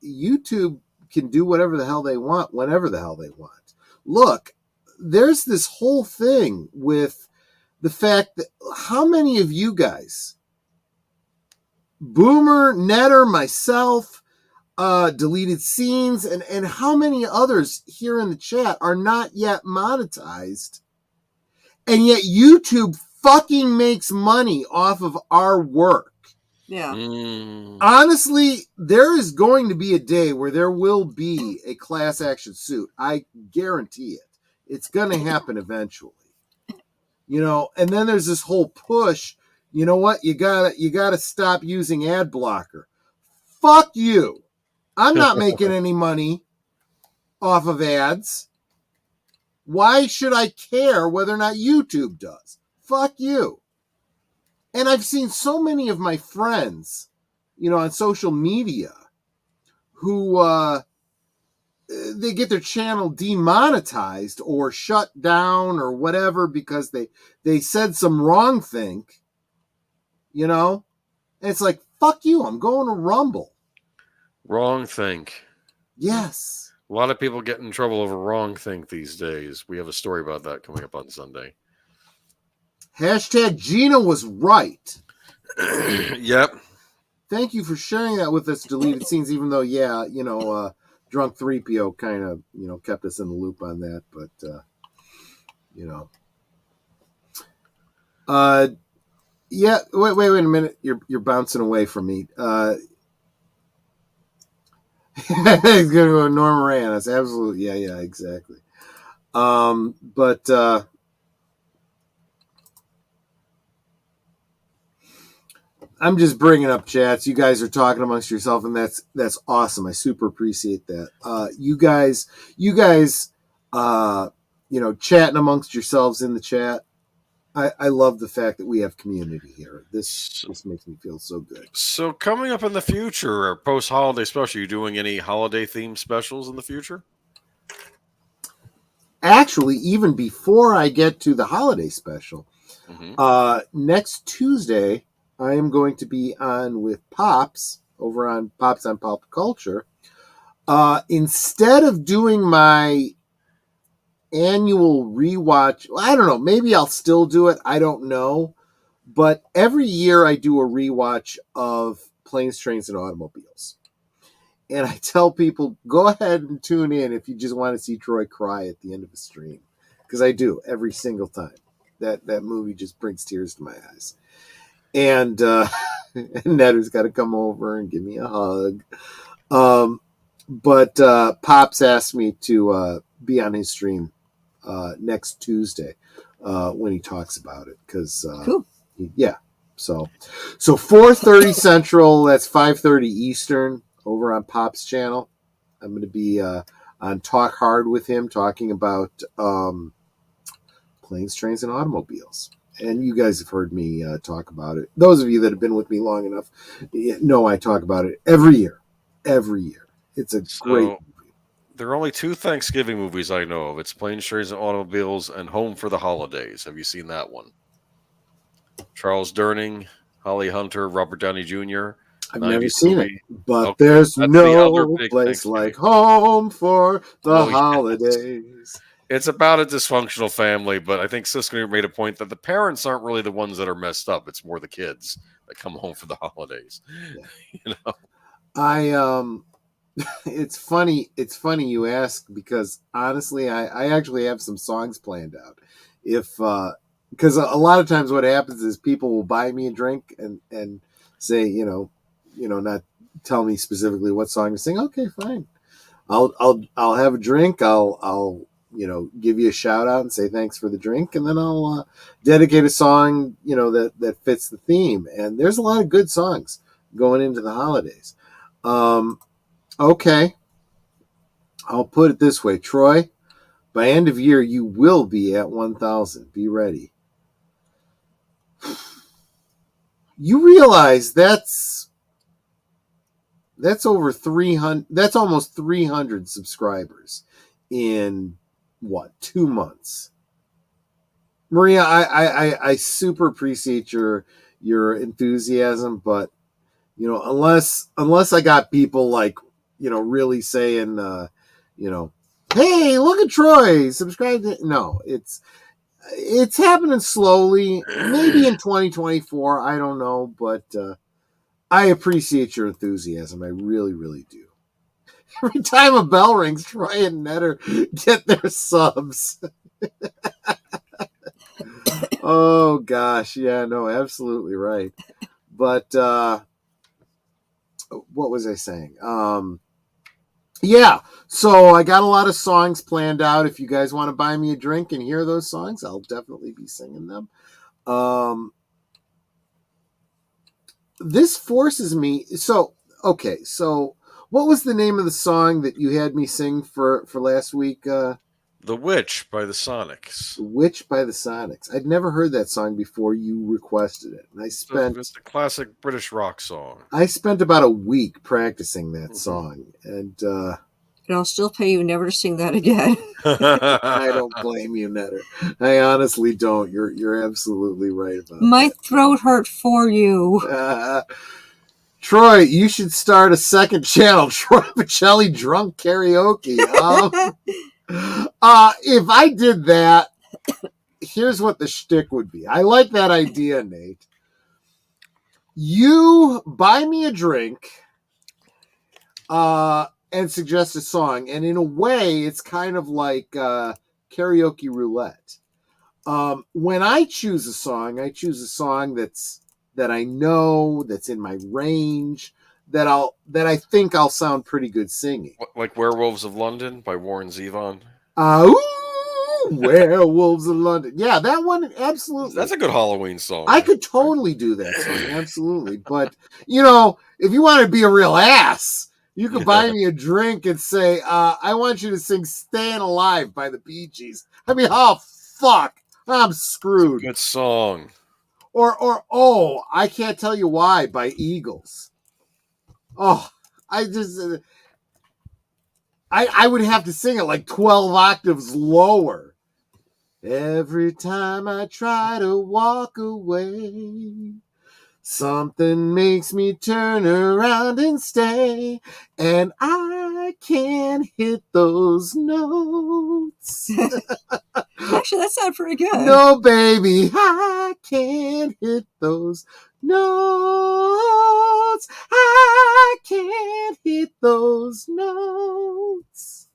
YouTube can do whatever the hell they want, whenever the hell they want. Look, there's this whole thing with the fact that how many of you guys, Boomer, Netter, myself, deleted scenes, and how many others here in the chat are not yet monetized, and yet YouTube fucking makes money off of our work. Yeah. Honestly, there is going to be a day where there will be a class action suit. I guarantee it. It's going to happen eventually. And then there's this whole push. You know what? You gotta stop using ad blocker. Fuck you. I'm not making any money off of ads. Why should I care whether or not YouTube does? Fuck you. And I've seen so many of my friends, on social media who they get their channel demonetized or shut down or whatever because they said some wrong thing, And it's like, fuck you, I'm going to Rumble. Wrong think. Yes. A lot of people get in trouble over wrong think these days. We have a story about that coming up on Sunday. Hashtag Gina was right. Yep. Thank you for sharing that with us, deleted scenes, even though, Drunk 3PO kind of, kept us in the loop on that. But, yeah, wait a minute. You're bouncing away from me. He's going to go Norm Moranis. Absolutely. Yeah, exactly. But I'm just bringing up chats. You guys are talking amongst yourself, and that's awesome. I super appreciate that. You guys, chatting amongst yourselves in the chat. I love the fact that we have community here. This makes me feel so good. So coming up in the future, or post-holiday special, you doing any holiday-themed specials in the future? Actually, even before I get to the holiday special, next Tuesday, I am going to be on with Pops over on Pops on Pop Culture. Instead of doing my annual rewatch, I don't know, maybe I'll still do it. I don't know. But every year I do a rewatch of Planes, Trains, and Automobiles. And I tell people, go ahead and tune in if you just want to see Troy cry at the end of a stream. Because I do every single time. That movie just brings tears to my eyes. And Netter's got to come over and give me a hug. But Pops asked me to be on his stream next Tuesday when he talks about it. Because, Cool. yeah. So 4:30 Central, that's 5:30 Eastern over on Pop's channel. I'm going to be on Talk Hard with him, talking about planes, trains, and automobiles. And you guys have heard me talk about it. Those of you that have been with me long enough know I talk about it every year. Every year. It's a great movie. There are only 2 Thanksgiving movies I know of. It's Planes, Trains, and Automobiles and Home for the Holidays. Have you seen that one? Charles Durning, Holly Hunter, Robert Downey Jr. I've never seen movie. it. But Okay, there's that's the other no big place Thanksgiving. like home for the Oh, yes. holidays. It's about a dysfunctional family, but I think Sisko made a point that the parents aren't really the ones that are messed up. It's more the kids that come home for the holidays. Yeah. It's funny you ask, because honestly I actually have some songs planned out. If because a lot of times what happens is people will buy me a drink and say, not tell me specifically what song to sing. Okay, fine. I'll have a drink. I'll give you a shout out and say thanks for the drink, and then I'll dedicate a song that fits the theme. And there's a lot of good songs going into the holidays. Okay, I'll put it this way, Troy. By end of year, you will be at 1,000. Be ready. You realize that's over 300. That's almost 300 subscribers in 2 months. Maria, I super appreciate your enthusiasm, but unless I got people like really saying hey, look at Troy, subscribe to, no, it's happening slowly. Maybe in 2024, I don't know, but I appreciate your enthusiasm. I really, really do. Every time a bell rings, Troy and Netter get their subs. Oh gosh, yeah, no, absolutely right. But what was I saying? Yeah, so I got a lot of songs planned out. If you guys want to buy me a drink and hear those songs, I'll definitely be singing them. This forces me. So what was the name of the song that you had me sing for last week? The Witch by the Sonics. The Witch by the Sonics. I'd never heard that song before you requested it. And It's a classic British rock song. I spent about a week practicing that song. And I'll still pay you never to sing that again. I don't blame you, Netter. I honestly don't. You're absolutely right about My that. throat hurt for you. Troy, you should start a second channel, Troy Pacelli Drunk Karaoke. If I did that, here's what the shtick would be. I like that idea, Nate. You buy me a drink and suggest a song, and in a way, it's kind of like karaoke roulette. When I choose a song that I know, that's in my range, that I think I'll sound pretty good singing. Like Werewolves of London by Warren Zevon. Werewolves of London. Yeah, that one, absolutely. That's a good Halloween song. I could totally do that song, absolutely. But, if you want to be a real ass, you could buy me a drink and say, I want you to sing Staying Alive by the Bee Gees. I mean, oh, fuck. I'm screwed. Good song. Or I Can't Tell You Why by Eagles. Oh, I would have to sing it like 12 octaves lower. Every time I try to walk away, something makes me turn around and stay, and I can't hit those notes. Actually, that sounded pretty good. No, baby, I can't hit those notes. I can't hit those notes.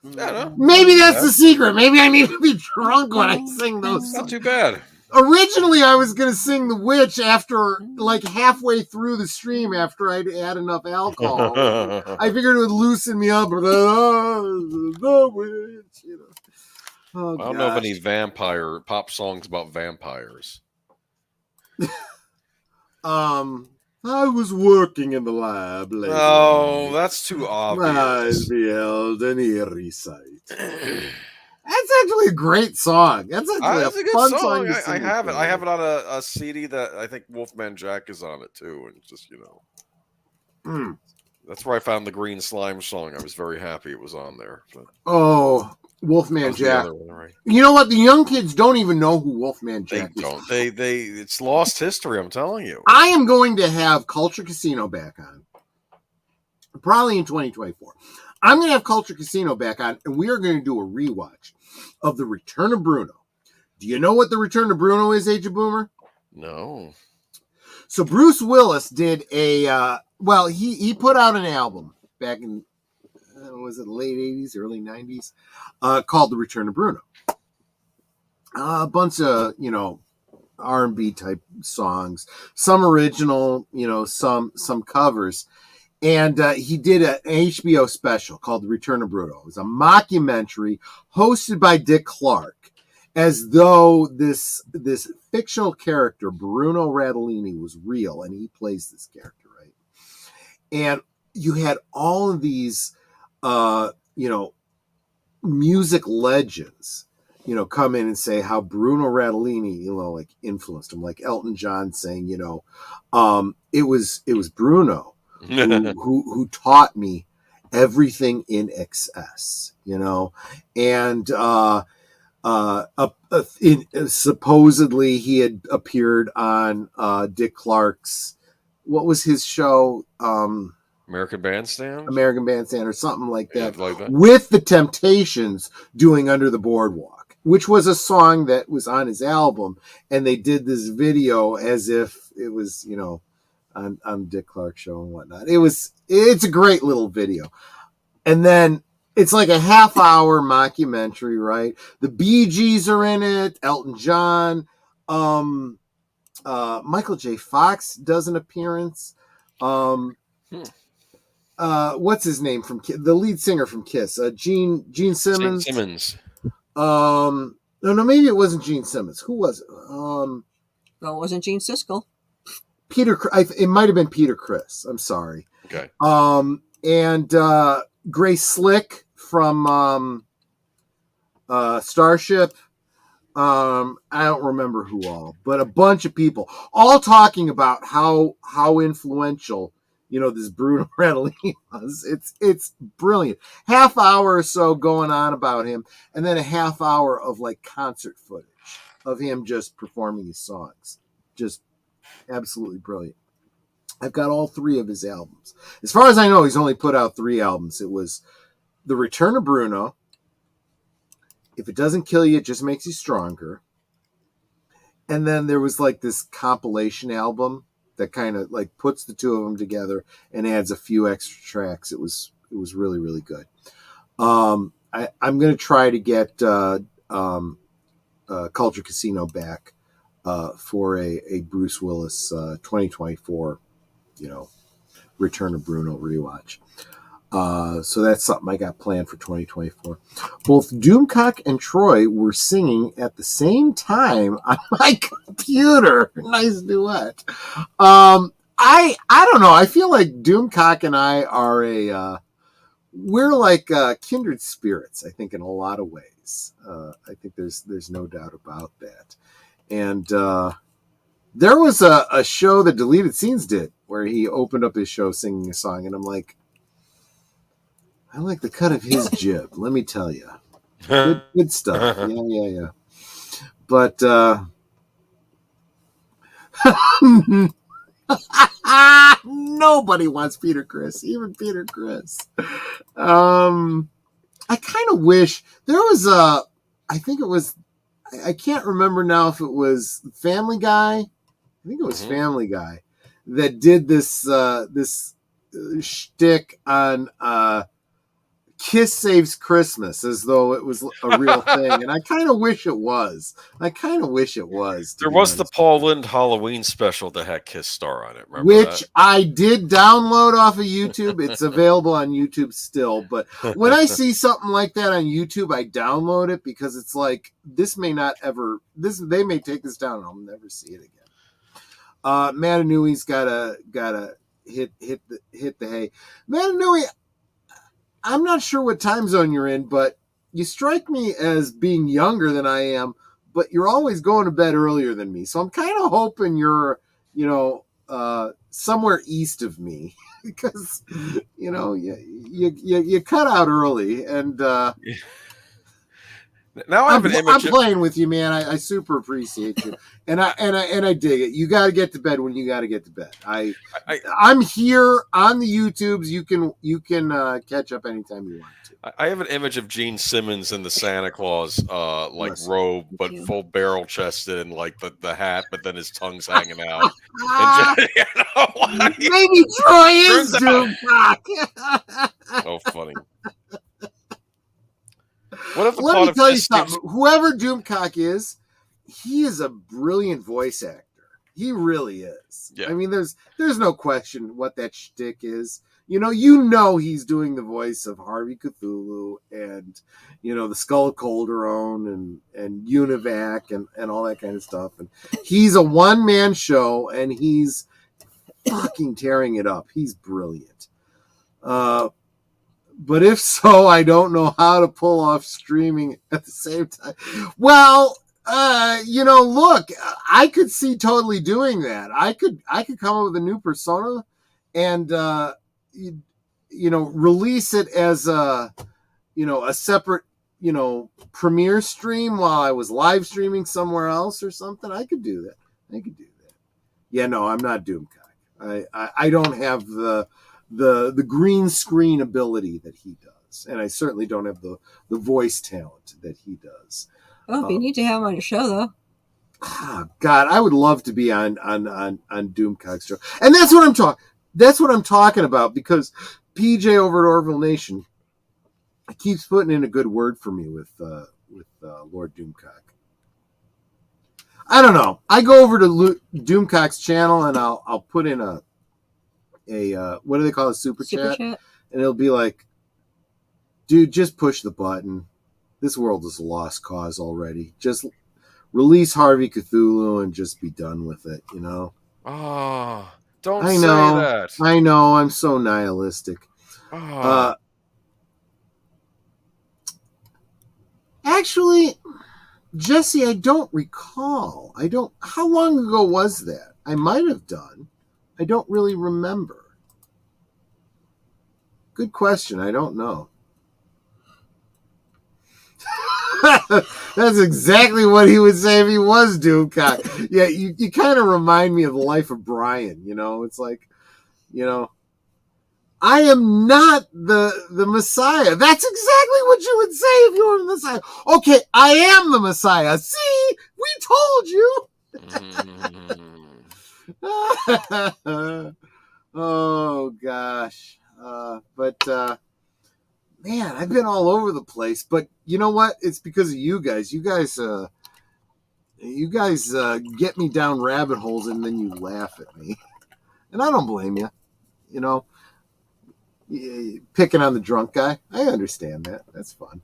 Yeah, no. Maybe that's the secret. Maybe I need to be drunk when I sing those It's not songs. too bad. Originally, I was going to sing The Witch after, like, halfway through the stream after I'd had enough alcohol. I figured it would loosen me up. The Witch, you know. Oh, I don't know of any vampire pop songs about vampires. I was working in the lab lately. Oh, that's too obvious. I beheld an eerie sight. That's actually a great song. That's actually a good fun song. to sing. I have it. I have it on a CD that I think Wolfman Jack is on it too, and just that's where I found the Green Slime song. I was very happy it was on there. But oh, Wolfman Jack. The one, right? You know what? The young kids don't even know who Wolfman Jack is. They don't. It's lost history. I'm telling you. I am going to have Culture Casino back on, probably in 2024. I'm going to have Culture Casino back on, and we are going to do a rewatch of The Return of Bruno. Do you know what The Return of Bruno is, Age of Boomer? No. So Bruce Willis did he put out an album back in, was it the late 80s, early 90s, called The Return of Bruno. A bunch of, R&B type songs, some original, some covers. And he did an HBO special called The Return of Bruno. It was a mockumentary hosted by Dick Clark, as though this fictional character, Bruno Radolini, was real, and he plays this character, right? And you had all of these, music legends, come in and say how Bruno Radolini, influenced him, like Elton John saying, it was Bruno who taught me everything in excess, and supposedly he had appeared on Dick Clark's, what was his show? American Bandstand or something like that, like that, with the Temptations doing Under the Boardwalk, which was a song that was on his album, and they did this video as if it was, on Dick Clark's show and whatnot. It's a great little video. And then it's like a half-hour mockumentary, right? The Bee Gees are in it, Elton John, Michael J. Fox does an appearance. What's his name from the lead singer from Kiss? Gene Simmons. Gene Simmons. No, maybe it wasn't Gene Simmons. Who was it? Well, it wasn't Gene Siskel. It might have been Peter Criss. I'm sorry. Okay. And Grace Slick from Starship. I don't remember who all, but a bunch of people all talking about how influential, this Bruno Radolini was. It's brilliant. Half hour or so going on about him, and then a half hour of like concert footage of him just performing his songs. Just absolutely brilliant. I've got all 3 of his albums. As far as I know, he's only put out 3 albums. It was The Return of Bruno, If It Doesn't Kill You, It Just Makes You Stronger. And then there was like this compilation album that kind of like puts the 2 of them together and adds a few extra tracks. It was really, really good. I'm going to try to get Culture Casino back for a Bruce Willis 2024, Return of Bruno rewatch. So that's something I got planned for 2024. Both Doomcock and Troy were singing at the same time on my computer. Nice duet. I don't know. I feel like Doomcock and I are we're like kindred spirits, I think, in a lot of ways. I think there's no doubt about that. And there was a show that Deleted Scenes did where he opened up his show singing a song, and I'm like, I like the cut of his jib, let me tell you. Good stuff. Yeah. But nobody wants Peter Criss, even Peter Criss. I kind of wish there was I think it was, I can't remember now if it was Family Guy. I think it was Family Guy that did this shtick on Kiss Saves Christmas, as though it was a real thing. And I kind of wish it was. There To be was the honest. Paul Lynde Halloween special that had Kiss Star on it. Remember Which I did download off of YouTube. It's available on YouTube still. But when I see something like that on YouTube, I download it because it's like, they may take this down and I'll never see it again. Matanui's gotta hit the hay. Matanui, I'm not sure what time zone you're in, but you strike me as being younger than I am, but you're always going to bed earlier than me. So I'm kind of hoping you're, somewhere east of me because, you cut out early and, now I have an image. I'm playing with you, man. I super appreciate you, and I dig it. You got to get to bed when you got to get to bed. I'm here on the YouTubes. You can catch up anytime you want to. I have an image of Gene Simmons in the Santa Claus robe, but full barrel chested and like the hat, but then his tongue's hanging out. Maybe Troy is Doomcock. Oh, funny. Let me tell you something. Whoever Doomcock is, he is a brilliant voice actor. He really is. Yeah. I mean, there's no question what that shtick is. He's doing the voice of Harvey Cthulhu and, the Skull Calderon and Univac and all that kind of stuff. And he's a one-man show, and he's fucking tearing it up. He's brilliant. But if so, I don't know how to pull off streaming at the same time. Well, look, I could see totally doing that. I could come up with a new persona and, release it as a separate, premiere stream while I was live streaming somewhere else or something. I could do that. Yeah, no, I'm not Doomcock. I don't have the green screen ability that he does, and I certainly don't have the voice talent that he does. Oh, you need to have him on your show, though. God, I would love to be on Doomcock's show, and that's what I'm talking about, because PJ over at Orville Nation keeps putting in a good word for me with Lord Doomcock. I don't know. I go over to Doomcock's channel and I'll put in a what do they call it? Super chat? And it'll be like, dude, just push the button. This world is a lost cause already. Just release Harvey Cthulhu and just be done with it, Oh, don't say that. I know. I'm so nihilistic. Oh. Actually, Jesse, I don't recall. How long ago was that? I might have done. I don't really remember. Good question. I don't know. That's exactly what he would say if he was Doomcock. Yeah, you kind of remind me of the life of Brian. It's like, I am not the Messiah. That's exactly what you would say if you were the Messiah. Okay, I am the Messiah. See, we told you. Oh gosh. Man, I've been all over the place, but you know what? It's because of you guys. You guys get me down rabbit holes and then you laugh at me. And I don't blame you. Picking on the drunk guy. I understand that. That's fun.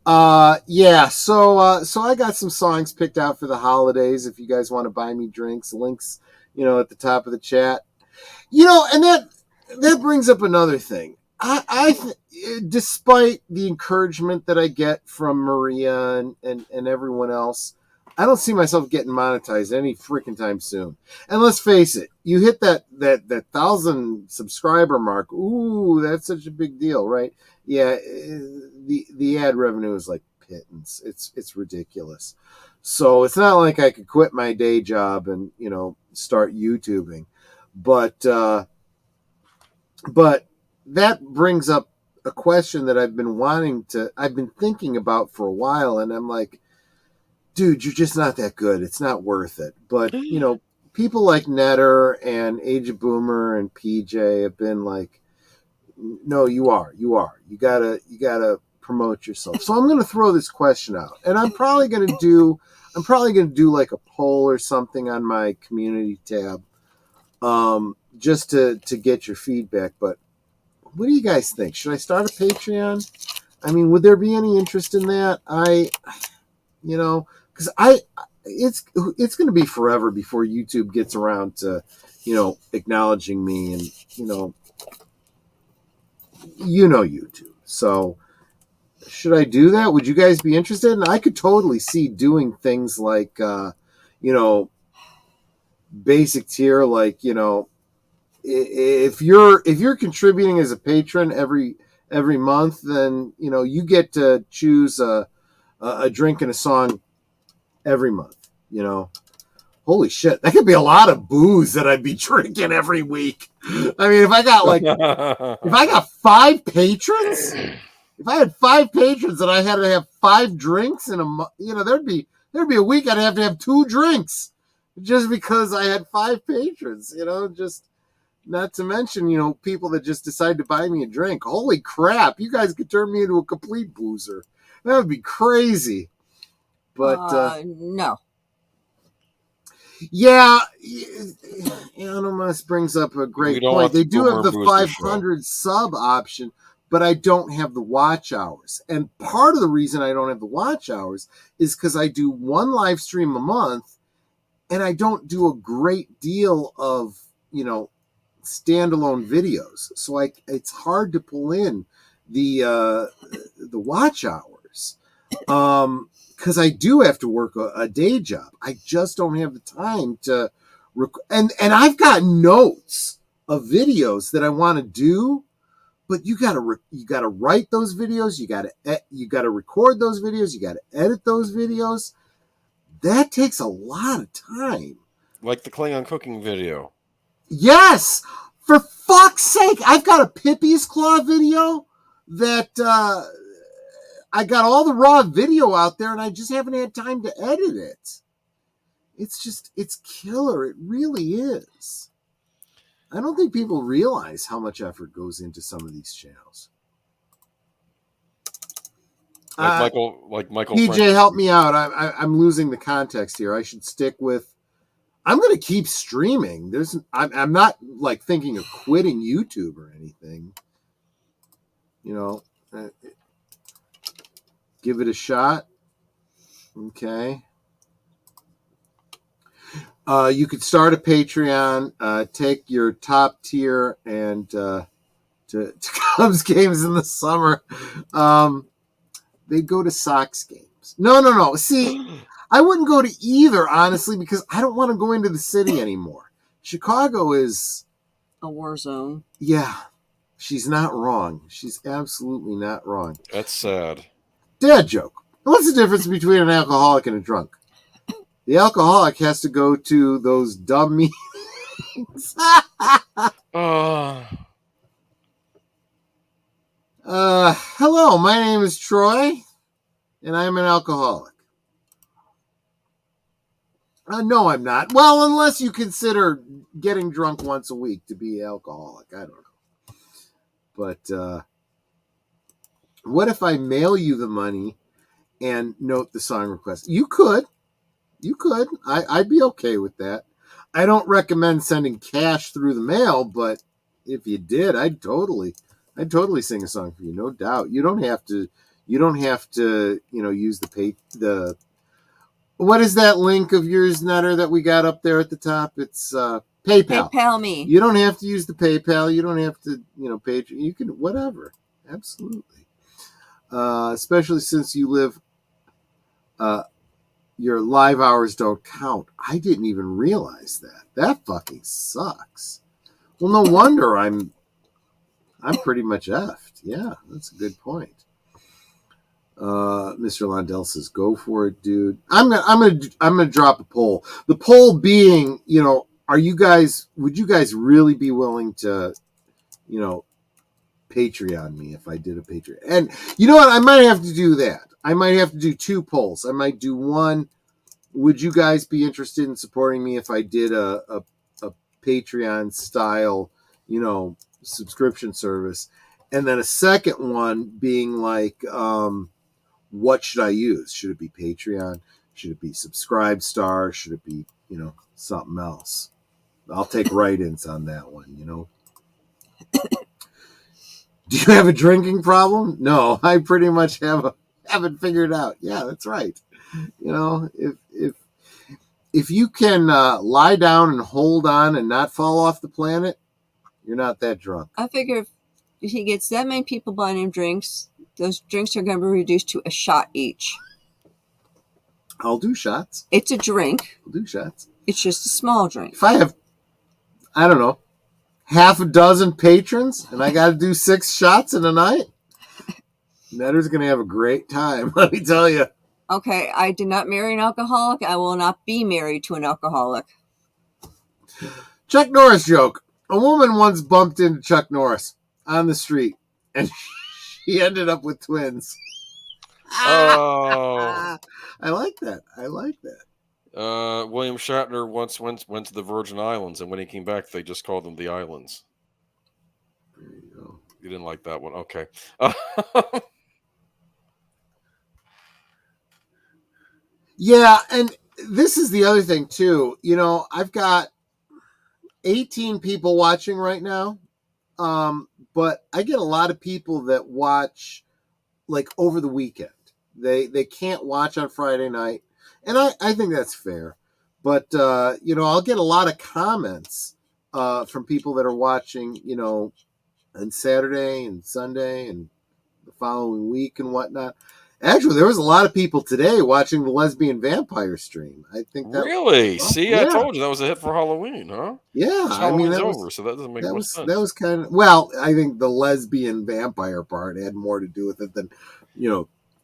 So I got some songs picked out for the holidays. If you guys want to buy me drinks, links, at the top of the chat. And that brings up another thing. Despite the encouragement that I get from Maria and everyone else, I don't see myself getting monetized any freaking time soon. And let's face it, you hit that 1,000 subscriber mark. Ooh, that's such a big deal, right? Yeah, the ad revenue is like pittance. It's ridiculous. So it's not like I could quit my day job and start YouTubing, but that brings up a question that I've been thinking about for a while, and I'm like, dude, you're just not that good. It's not worth it. But, people like Netter and Age of Boomer and PJ have been like, No, you are. You gotta promote yourself. So I'm gonna throw this question out, and I'm probably gonna do like a poll or something on my community tab, just to get your feedback. But what do you guys think? Should I start a Patreon? I mean, would there be any interest in that? Because it's going to be forever before YouTube gets around to, acknowledging me, and YouTube. So should I do that? Would you guys be interested? And I could totally see doing things like, basic tier, like, if you're contributing as a patron every month, then you get to choose a drink and a song every month. Holy shit, that could be a lot of booze that I'd be drinking every week. I mean, if I got 5 patrons, if I had 5 patrons and I had to have 5 drinks in a month, there'd be a week I'd have to have 2 drinks just because I had 5 patrons. Just not to mention, people that just decide to buy me a drink. Holy crap, you guys could turn me into a complete boozer. That would be crazy. But no. Yeah, Anonymous brings up a great point. They do have the 500 sub option, but I don't have the watch hours. And part of the reason I don't have the watch hours is because I do 1 live stream a month, and I don't do a great deal of, standalone videos. So it's hard to pull in the watch hours. Because I do have to work a day job. I just don't have the time to and I've got notes of videos that I want to do, but you gotta write those videos. You gotta record those videos. You gotta edit those videos. That takes a lot of time. Like the Klingon cooking video. Yes, for fuck's sake! I've got a Pippi's Claw video that. I got all the raw video out there, and I just haven't had time to edit it. It's killer. It really is. I don't think people realize how much effort goes into some of these channels. Like Michael. PJ, Frank. help me out. I'm losing the context here. I should stick with. I'm going to keep streaming. I'm not like thinking of quitting YouTube or anything. Give it a shot. Okay. You could start a Patreon, take your top tier and to Cubs games in the summer. They go to Sox games. No. See, I wouldn't go to either, honestly, because I don't want to go into the city anymore. Chicago is a war zone. Yeah. She's not wrong. She's absolutely not wrong. That's sad. Dad joke. What's the difference between an alcoholic and a drunk? The alcoholic has to go to those dumb meetings. Hello, my name is Troy, and I'm an alcoholic. No, I'm not. Well, unless you consider getting drunk once a week to be alcoholic. I don't know. But what if I mail you the money and note the song request? You could. I'd be okay with that. I don't recommend sending cash through the mail, but if you did, I'd totally sing a song for you, no doubt. You don't have to, use the what is that link of yours, Nutter, that we got up there at the top? It's PayPal. PayPal me. You don't have to use the PayPal. You don't have to, pay. You can, whatever. Absolutely. Especially since you live, your live hours don't count. I didn't even realize that. That fucking sucks. Well, no wonder I'm pretty much effed. Yeah, that's a good point. Mr. Londell says, "Go for it, dude." I'm gonna drop a poll. The poll being, would you guys really be willing to, Patreon me if I did a Patreon? And you know what? I might have to do that. I might have to do 2 polls. I might do one. Would you guys be interested in supporting me if I did a Patreon style, subscription service? And then a second one being like, what should I use? Should it be Patreon? Should it be Subscribe Star? Should it be, something else? I'll take write-ins on that one, Do you have a drinking problem? No, I pretty much have it figured out. Yeah, that's right. If you can lie down and hold on and not fall off the planet, you're not that drunk. I figure if he gets that many people buying him drinks, those drinks are going to be reduced to a shot each. I'll do shots. It's a drink. I'll do shots. It's just a small drink. If I have, I don't know, half a dozen patrons and I got to do 6 shots in a night, Netter's going to have a great time, let me tell you. Okay, I did not marry an alcoholic. I will not be married to an alcoholic. Chuck Norris joke. A woman once bumped into Chuck Norris on the street, and she ended up with twins. Oh. I like that. William Shatner once went to the Virgin Islands, and when he came back, they just called them the Islands. There you go. You didn't like that one? Okay. Yeah, and this is the other thing, too. I've got 18 people watching right now, but I get a lot of people that watch, like, over the weekend. They can't watch on Friday night, and I think that's fair. But, I'll get a lot of comments from people that are watching, on Saturday and Sunday and the following week and whatnot. Actually, there was a lot of people today watching the Lesbian Vampire stream. I think that really. See, yeah. I told you that was a hit for Halloween, huh? Yeah, Halloween's over, so that doesn't make much sense. That was kind of, well, I think the lesbian vampire part had more to do with it than,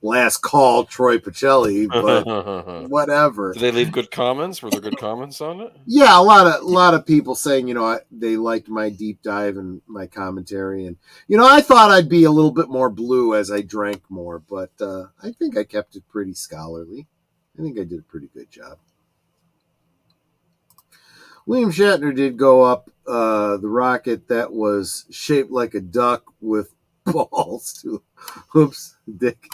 Last Call, Troy Pacelli, but whatever. Did they leave good comments? Were there good comments on it? Yeah, a lot of people saying, they liked my deep dive and my commentary, and I thought I'd be a little bit more blue as I drank more, but I think I kept it pretty scholarly. I think I did a pretty good job. William Shatner did go up the rocket that was shaped like a duck with balls to oops, dick.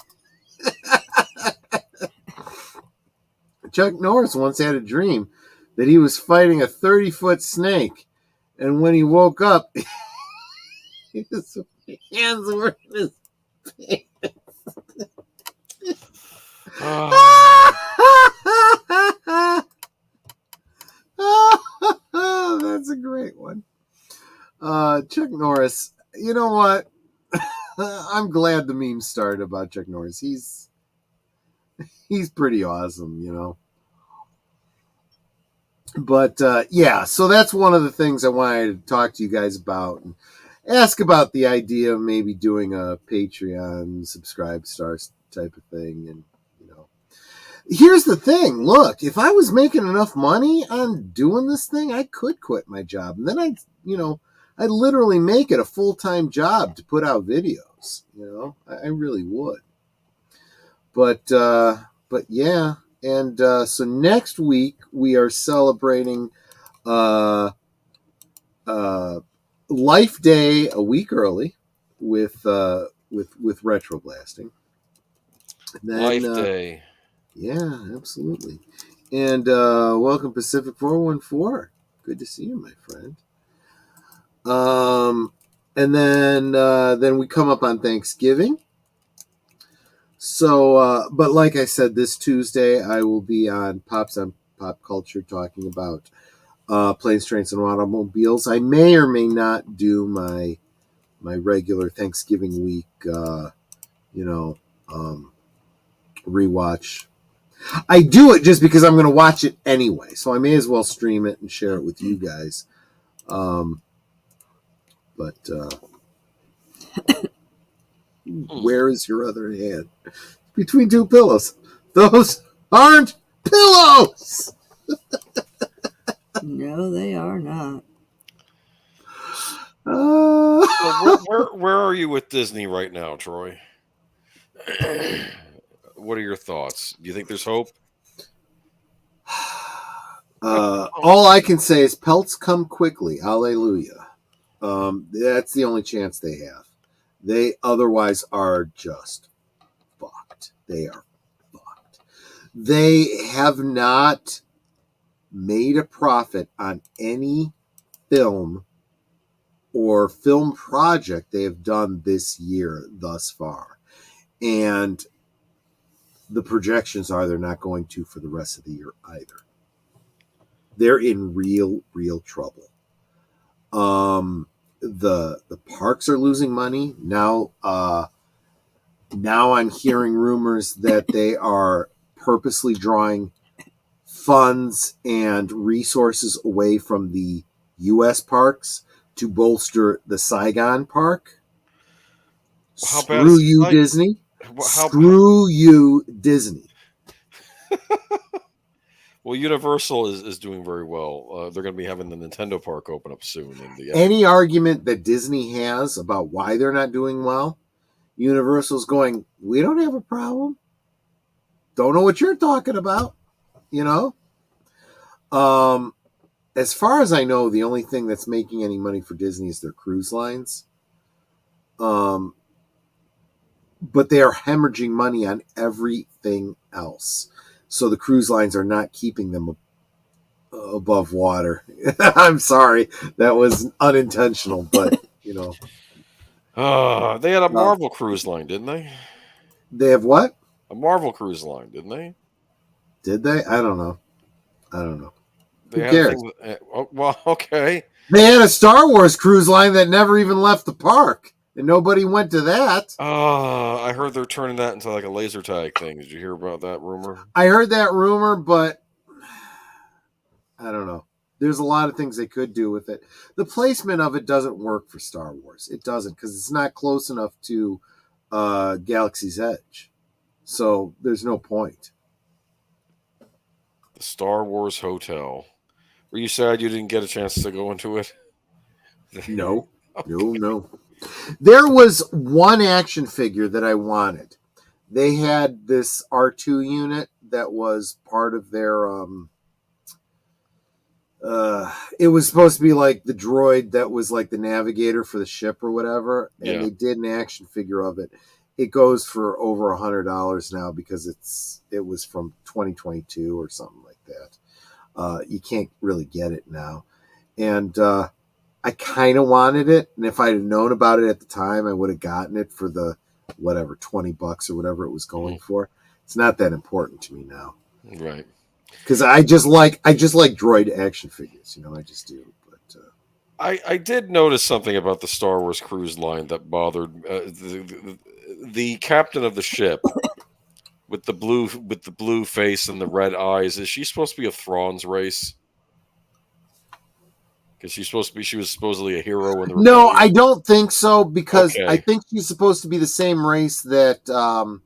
Chuck Norris once had a dream that he was fighting a 30-foot snake, and when he woke up, his hands were in his pants. Oh, that's a great one. Chuck Norris, you know what? I'm glad the meme started about Chuck Norris. He's pretty awesome, But yeah, so that's one of the things I wanted to talk to you guys about and ask about the idea of maybe doing a Patreon Subscribe Stars type of thing. And here's the thing. Look, if I was making enough money on doing this thing, I could quit my job, and then I'd literally make it a full-time job to put out videos. I really would. But yeah. And so next week we are celebrating Life Day a week early with retro blasting. Then, Life Day. Yeah, absolutely. And welcome Pacific 414. Good to see you, my friend. And then we come up on Thanksgiving. So, but like I said, this Tuesday I will be on Pops on Pop Culture talking about planes, trains, and automobiles. I may or may not do my regular Thanksgiving week, rewatch. I do it just because I'm going to watch it anyway, so I may as well stream it and share it with you guys. But where is your other hand? Between two pillows. Those aren't pillows! No, they are not. Where are you with Disney right now, Troy? What are your thoughts? Do you think there's hope? All I can say is pelts come quickly. Hallelujah. That's the only chance they have. They otherwise are just fucked. They are fucked. They have not made a profit on any film or film project they have done this year thus far. And the projections are they're not going to for the rest of the year either. They're in real trouble. The parks are losing money now. Now I'm hearing rumors that they are purposely drawing funds and resources away from the U.S. parks to bolster the Saigon park. How bad Screw is you, Disney. How, Screw you, Disney. well, Universal is doing very well. They're going to be having the Nintendo park open up soon. Any argument that Disney has about why they're not doing well, Universal's going, we don't have a problem. Don't know what you're talking about, you know? As far as I know, the only thing that's making any money for Disney is their cruise lines. But they are hemorrhaging money on everything else. So the cruise lines are not keeping them above water. I'm sorry. That was unintentional, but, you know. They had a Marvel cruise line, didn't they? They have what? A Marvel cruise line, didn't they? Did they? I don't know. They Who had cares? Well, okay. They had a Star Wars cruise line that never even left the park, and nobody went to that. I heard they're turning that into like a laser tag thing. Did you hear about that rumor? I heard that rumor, but I don't know. There's a lot of things they could do with it. The placement of it doesn't work for Star Wars. It doesn't, because it's not close enough to Galaxy's Edge. So there's no point. The Star Wars Hotel. Were you sad you didn't get a chance to go into it? No. No. There was one action figure that I wanted. They had this R2 unit that was part of their it was supposed to be like the droid that was like the navigator for the ship or whatever, and they did an action figure of it. It goes for over $100 now because it was from 2022 or something like that. You can't really get it now, and I kind of wanted it, and if I'd have known about it at the time, I would have gotten it for the whatever $20 or whatever it was going for. It's not that important to me now, right? Because I just like droid action figures, I just do. But I did notice something about the Star Wars cruise line that bothered the captain of the ship with the blue face and the red eyes. Is she supposed to be of Thrawn's race? Because she was supposedly a hero in the rebellion. No, I don't think so, because I think she's supposed to be the same race that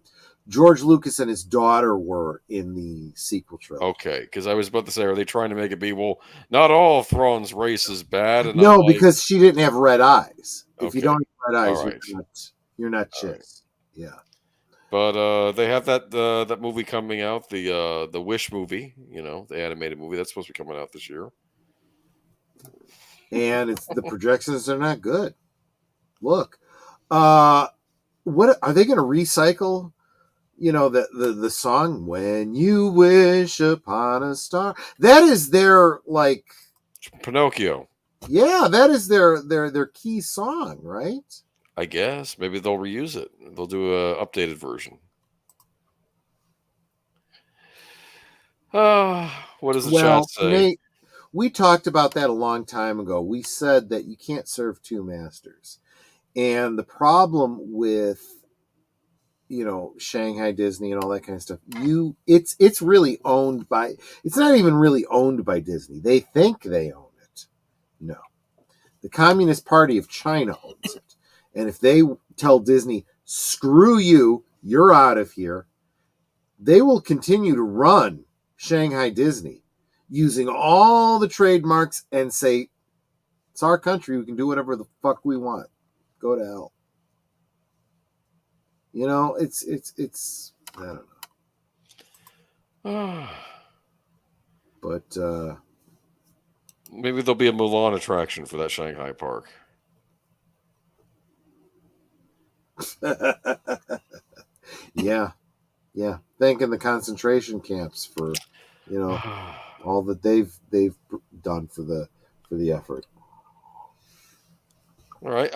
George Lucas and his daughter were in the sequel trilogy. Okay, because I was about to say, are they trying to make it be, well, not all of Thrawn's race is bad? And no, because she didn't have red eyes. If you don't have red eyes, you're not Chiss. Right. Yeah. But they have that movie coming out, the Wish movie, the animated movie that's supposed to be coming out this year. And the projections are not good. Look, what are they going to recycle? The song "When You Wish Upon a Star." That is their Pinocchio. Yeah, that is their key song, right? I guess maybe they'll reuse it. They'll do a updated version. What does the chat say? Nate, we talked about that a long time ago. We said that you can't serve two masters. And the problem with, Shanghai Disney and all that kind of stuff, it's really owned by, it's not even really owned by Disney. They think they own it. No. The Communist Party of China owns it. And if they tell Disney, screw you, you're out of here, they will continue to run Shanghai Disney using all the trademarks and say, it's our country, we can do whatever the fuck we want. Go to hell. It's I don't know. But maybe there'll be a Mulan attraction for that Shanghai park. Yeah. Thanking the concentration camps for, all that they've done for the effort. All right.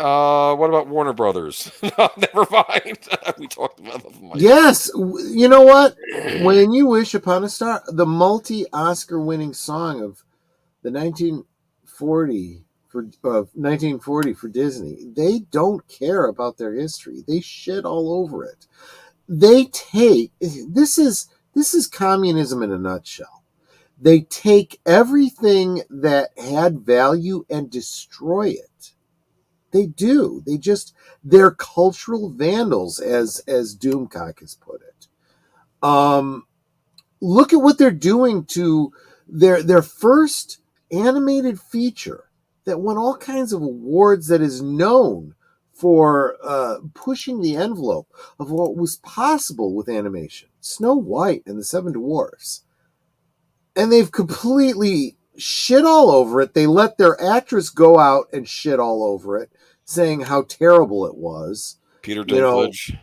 What about Warner Brothers? No, never mind. We talked about them. Yes, you know what? When You Wish Upon a Star, the multi-Oscar winning song of the 1940 for Disney, they don't care about their history. They shit all over it. They take this is communism in a nutshell. They take everything that had value and destroy it. They do. They're cultural vandals, as Doomcock has put it. Look at what they're doing to their first animated feature that won all kinds of awards, that is known for pushing the envelope of what was possible with animation. Snow White and the Seven Dwarfs. And they've completely shit all over it. They let their actress go out and shit all over it, saying how terrible it was. Peter Dinklage.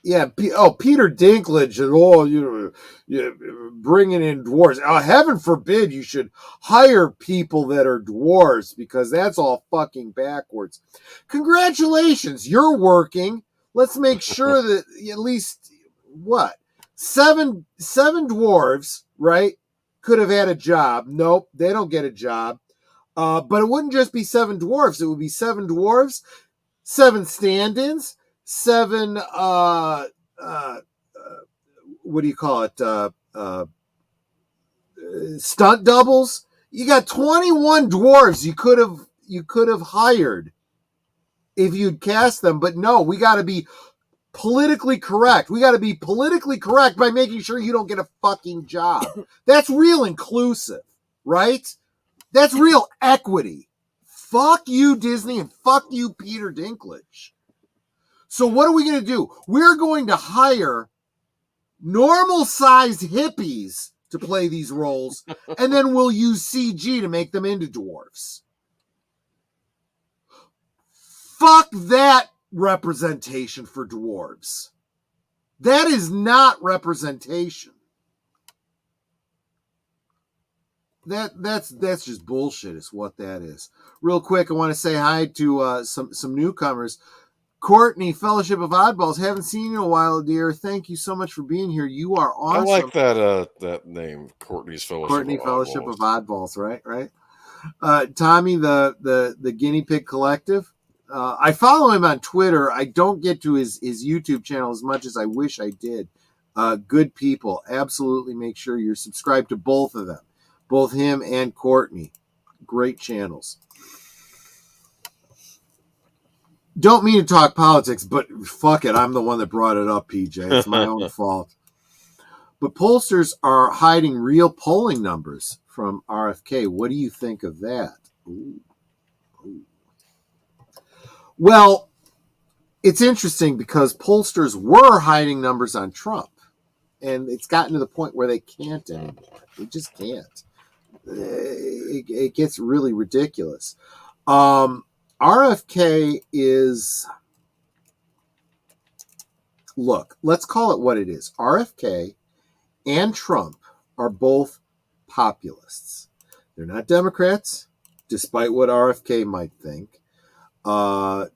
Yeah, Peter Dinklage, and bringing in dwarves. Heaven forbid you should hire people that are dwarves, because that's all fucking backwards. Congratulations, you're working. Let's make sure that at least seven dwarves, right, could have had a job. Nope, they don't get a job. But it wouldn't just be 7 dwarves. It would be 7 dwarves, 7 stand-ins, 7 what do you call it? Stunt doubles. You got 21 dwarves you could have hired if you'd cast them. But no, we got to be politically correct. We got to be politically correct by making sure you don't get a fucking job. That's real inclusive, right? That's real equity. Fuck you, Disney, and fuck you, Peter Dinklage. So what are we going to do? We're going to hire normal-sized hippies to play these roles, and then we'll use CG to make them into dwarves. Fuck that representation for dwarves. That is not representation. That's just bullshit is what that is. Real quick, I want to say hi to some newcomers. Courtney, Fellowship of Oddballs. Haven't seen you in a while, dear. Thank you so much for being here. You are awesome. I like that name, Courtney's Fellowship of Oddballs, right? Tommy, the Guinea Pig Collective. I follow him on Twitter. I don't get to his YouTube channel as much as I wish I did. Good people. Absolutely make sure you're subscribed to both of them. Both him and Courtney. Great channels. Don't mean to talk politics, but fuck it. I'm the one that brought it up, PJ. It's my own fault. But pollsters are hiding real polling numbers from RFK. What do you think of that? Ooh. Well, it's interesting because pollsters were hiding numbers on Trump. And it's gotten to the point where they can't anymore. They just can't. It gets really ridiculous. RFK is, look, let's call it what it is. RFK and Trump are both populists. They're not Democrats, despite what RFK might think.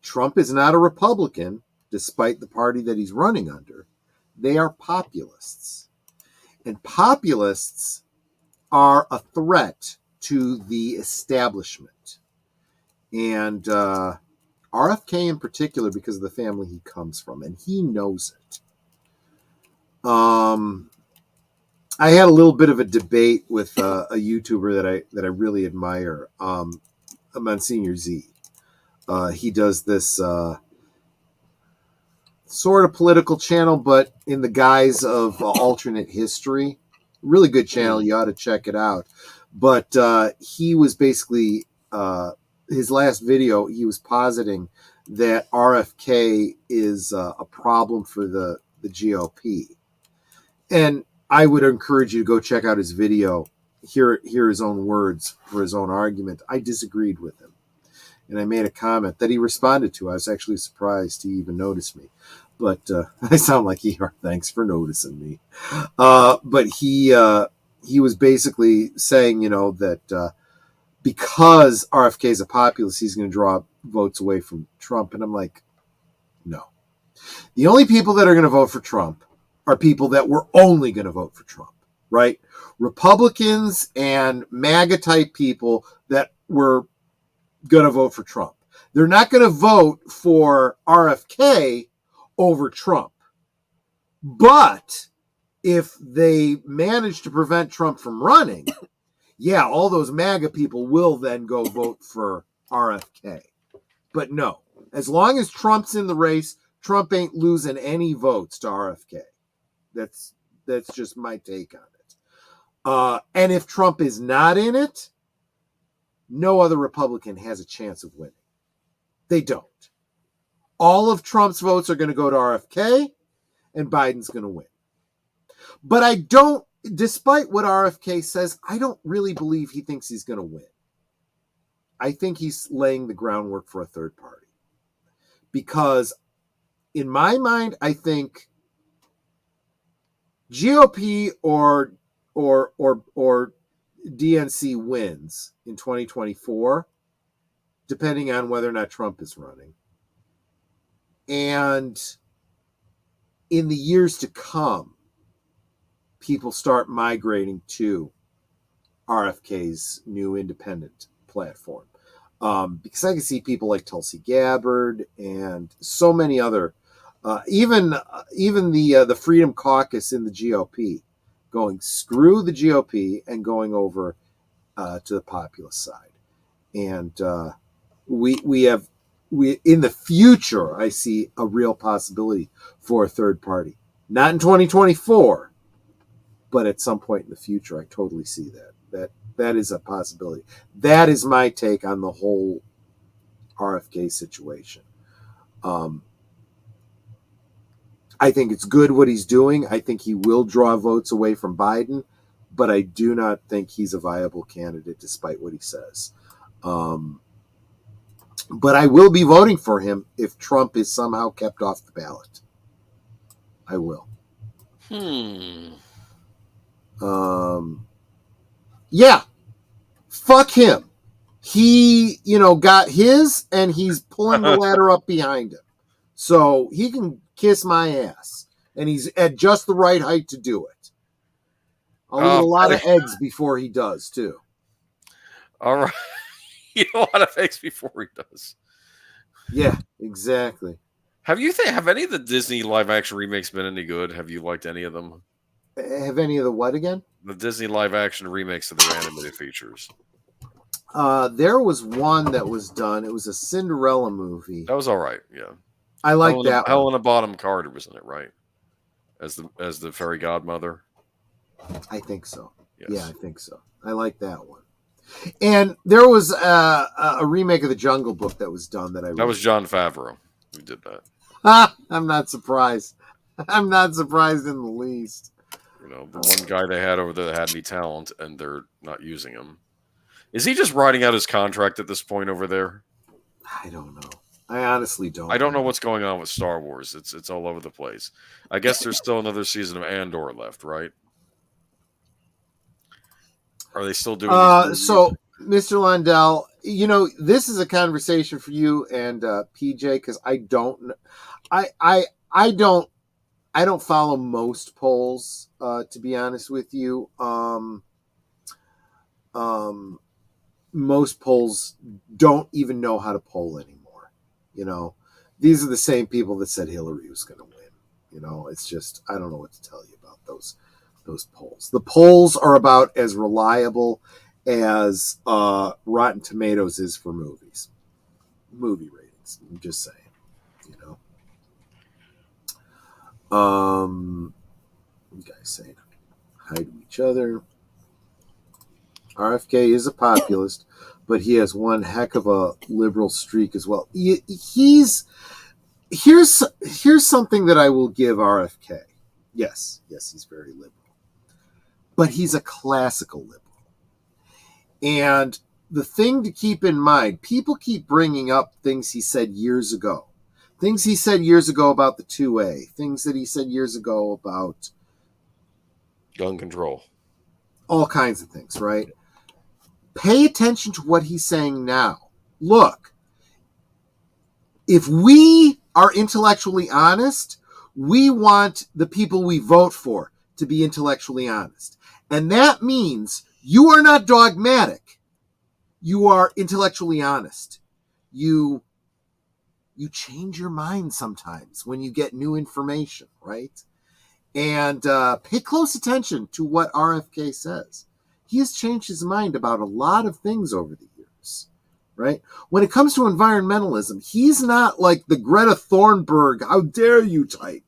Trump is not a Republican, despite the party that he's running under. They are populists. And populists are a threat to the establishment. And RFK in particular, because of the family he comes from, and he knows it. I had a little bit of a debate with a YouTuber that I really admire, Monsignor Z. He does this sort of political channel, but in the guise of alternate history. Really good channel. You ought to check it out. But he was basically... his last video, he was positing that RFK is a problem for the GOP. And I would encourage you to go check out his video, hear his own words for his own argument. I disagreed with him. and I made a comment that he responded to. I was actually surprised he even noticed me. But I sound like ER. Thanks for noticing me. But he was basically saying, that because RFK is a populist, he's going to draw votes away from Trump. And I'm like, no. The only people that are going to vote for Trump are people that were only going to vote for Trump, right? Republicans and MAGA type people that were going to vote for Trump. They're not going to vote for RFK over Trump. But if they manage to prevent Trump from running, yeah, all those MAGA people will then go vote for RFK. But no, as long as Trump's in the race, Trump ain't losing any votes to RFK. That's just my take on it. And if Trump is not in it, no other Republican has a chance of winning. They don't. All of Trump's votes are going to go to RFK, and Biden's going to win. But I don't, despite what RFK says, I don't really believe he thinks he's going to win. I think he's laying the groundwork for a third party. Because in my mind, I think GOP or DNC wins in 2024, depending on whether or not Trump is running. And in the years to come, people start migrating to RFK's new independent platform. Because I can see people like Tulsi Gabbard and so many other, even the Freedom Caucus in the GOP, going screw the GOP and going over to the populist side. And we in the future, I see a real possibility for a third party. Not in 2024, but at some point in the future, I totally see that. That is a possibility. That is my take on the whole RFK situation. I think it's good what he's doing. I think he will draw votes away from Biden, but I do not think he's a viable candidate despite what he says. But I will be voting for him if Trump is somehow kept off the ballot. I will. Yeah. Fuck him. He, got his, and he's pulling the ladder up behind him. So he can kiss my ass. And he's at just the right height to do it. I'll eat a lot of eggs before he does, too. All right. Eat a lot of eggs before he does. Yeah, exactly. Have any of the Disney live action remakes been any good? Have you liked any of them? Have any of the what again? The Disney live action remakes of their animated features. There was one that was done. It was a Cinderella movie. That was all right. Yeah, I like that. Helena Bonham Carter was in it, right? As the fairy godmother. I think so. Yes. Yeah, I think so. I like that one. And there was a remake of The Jungle Book that was done that was Jon Favreau who did that. I'm not surprised. I'm not surprised in the least. The one guy they had over there that had any talent, and they're not using him. Is he just riding out his contract at this point over there? I don't know. I honestly don't. I don't know what's going on with Star Wars. It's all over the place. I guess there's still another season of Andor left, right? Are they still doing so, Mr. Lundell, this is a conversation for you and PJ, because I don't follow most polls, to be honest with you. Most polls don't even know how to poll anymore. These are the same people that said Hillary was going to win. It's just, I don't know what to tell you about those polls. The polls are about as reliable as Rotten Tomatoes is for movie ratings. I'm just saying, guys saying hi to each other. RFK is a populist, but he has one heck of a liberal streak as well. Here's something that I will give RFK. Yes, he's very liberal. But he's a classical liberal. And the thing to keep in mind, people keep bringing up things he said years ago. Things he said years ago about the 2A. Things that he said years ago about gun control. All kinds of things, right? Pay attention to what he's saying now. Look, if we are intellectually honest, we want the people we vote for to be intellectually honest. And that means you are not dogmatic. You are intellectually honest. You change your mind sometimes when you get new information, right? And pay close attention to what RFK says. He has changed his mind about a lot of things over the years, right? When it comes to environmentalism, he's not like the Greta Thunberg, how dare you type,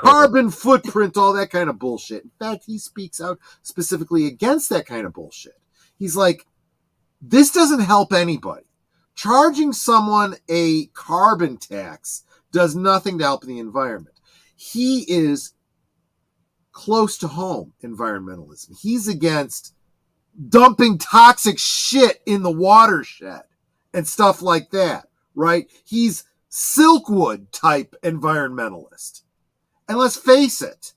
carbon footprint, all that kind of bullshit. In fact, he speaks out specifically against that kind of bullshit. He's like, this doesn't help anybody. Charging someone a carbon tax does nothing to help the environment. He is close to home environmentalism. He's against dumping toxic shit in the watershed and stuff like that, right? He's Silkwood type environmentalist. And let's face it,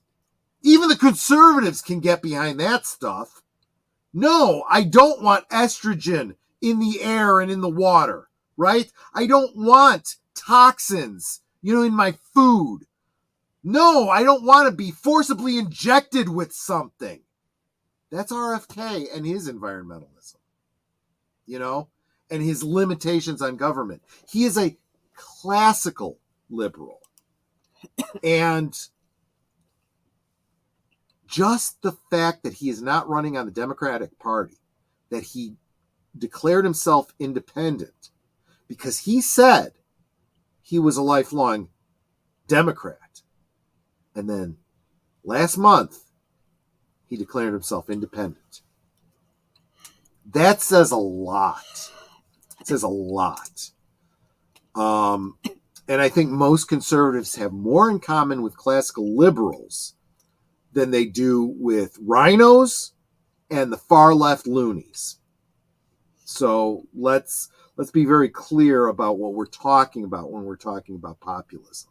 even the conservatives can get behind that stuff. No, I don't want estrogen in the air and in the water, right? I don't want toxins, in my food. No, I don't want to be forcibly injected with something. That's RFK and his environmentalism, and his limitations on government. He is a classical liberal. And just the fact that he is not running on the Democratic Party, that he declared himself independent, because he said he was a lifelong Democrat. And then last month, he declared himself independent. That says a lot. It says a lot. And I think most conservatives have more in common with classical liberals than they do with rhinos and the far left loonies. So let's be very clear about what we're talking about when we're talking about populism.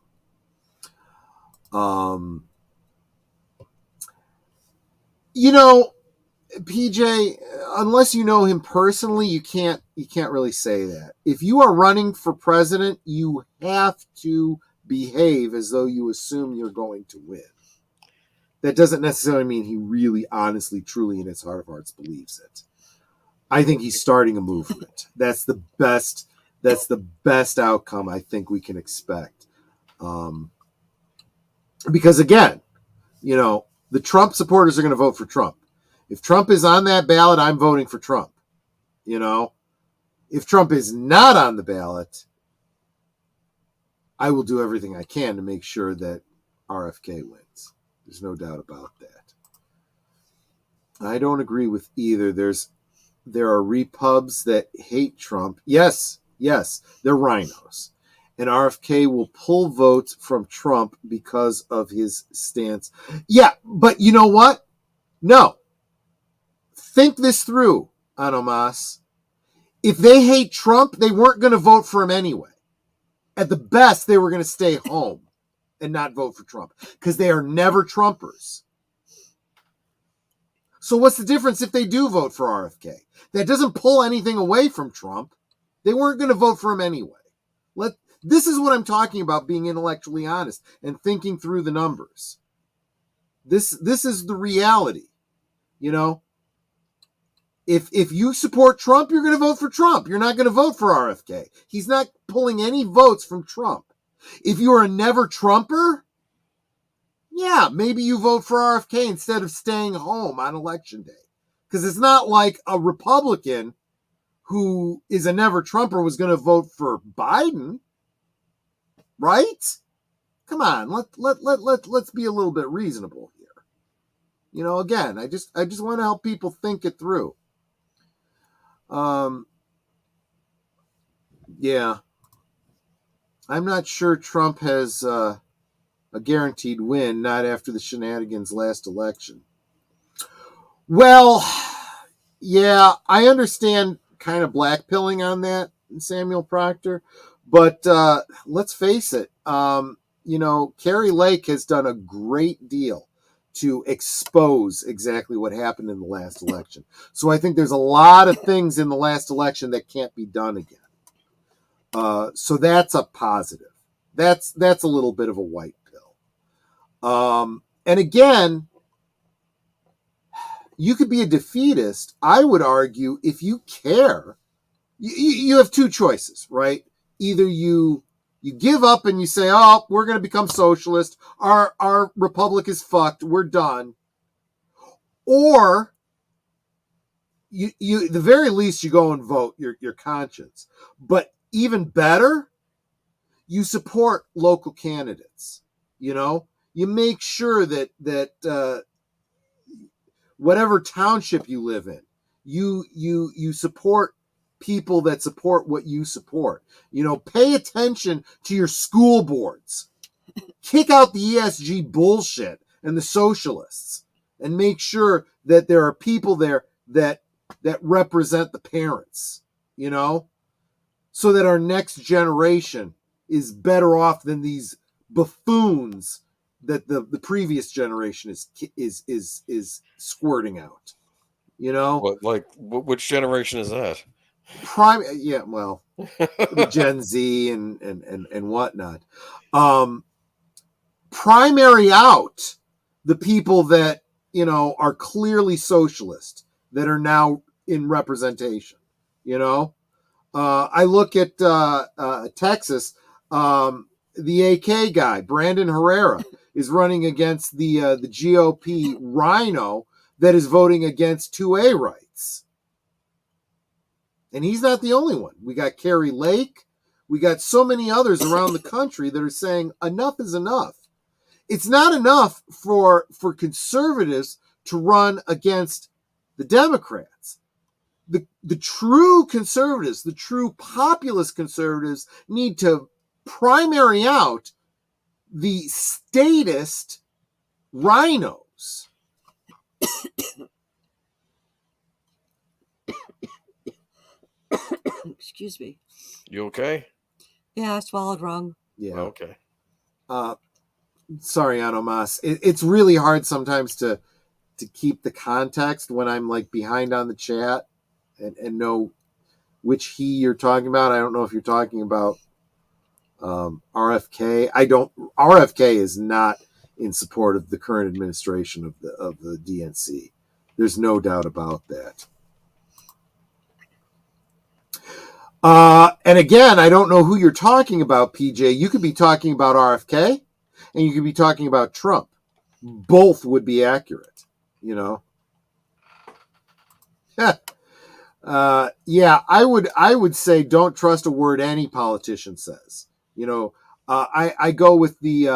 PJ, unless you know him personally, you can't really say that. If you are running for president, you have to behave as though you assume you're going to win. That doesn't necessarily mean he really, honestly, truly, in his heart of hearts, believes it. I think he's starting a movement. That's the best outcome I think we can expect. Because again, the Trump supporters are going to vote for Trump. If Trump is on that ballot, I'm voting for Trump. If Trump is not on the ballot, I will do everything I can to make sure that RFK wins. There's no doubt about that. I don't agree with either. There are repubs that hate Trump. Yes, they're rhinos. And RFK will pull votes from Trump because of his stance. Yeah, but you know what? No. Think this through, Anomas. If they hate Trump, they weren't going to vote for him anyway. At the best, they were going to stay home and not vote for Trump because they are never Trumpers. So what's the difference if they do vote for RFK? That doesn't pull anything away from Trump. They weren't going to vote for him anyway. This is what I'm talking about, being intellectually honest and thinking through the numbers. This is the reality. If you support Trump, you're going to vote for Trump. You're not going to vote for RFK. He's not pulling any votes from Trump. If you're a never Trumper, yeah, maybe you vote for RFK instead of staying home on election day. Because it's not like a Republican who is a never Trumper was going to vote for Biden. Right? Come on, let's be a little bit reasonable here. Again, I just want to help people think it through. Yeah. I'm not sure Trump has a guaranteed win, not after the shenanigans last election. Well, Yeah, I understand kind of blackpilling on that, Samuel Proctor, but let's face it. Carrie Lake has done a great deal to expose exactly what happened in the last election. So I think there's a lot of things in the last election that can't be done again. So that's a positive. That's a little bit of a white pill. And again, you could be a defeatist. I would argue if you care, you have two choices, right? Either you give up and you say, "Oh, we're going to become socialist. Our republic is fucked. We're done," or you the very least you go and vote your conscience. But even better, you support local candidates. You make sure that whatever township you live in, you support people that support what you support. Pay attention to your school boards. Kick out the ESG bullshit and the socialists, and make sure that there are people there that represent the parents, so that our next generation is better off than these buffoons that the previous generation is squirting out. Which generation is that? The Gen Z and whatnot. Primary out the people that are clearly socialist that are now in representation. I look at Texas. The AK guy, Brandon Herrera, is running against the GOP rhino that is voting against 2A rights. And he's not the only one. We got Carrie Lake. We got so many others around the country that are saying enough is enough. It's not enough for conservatives to run against the Democrats. The true conservatives, the true populist conservatives, need to primary out the statist rhinos. Excuse me. You okay? Yeah, I swallowed wrong. Yeah. Okay. Sorry, Anomas. It's really hard sometimes to keep the context when I'm like behind on the chat and know which he you're talking about. I don't know if you're talking about RFK. RFK is not in support of the current administration of the DNC. There's no doubt about that. And again, I don't know who you're talking about, PJ. You could be talking about RFK, and you could be talking about Trump. Both would be accurate, Yeah, I would say don't trust a word any politician says. I go with the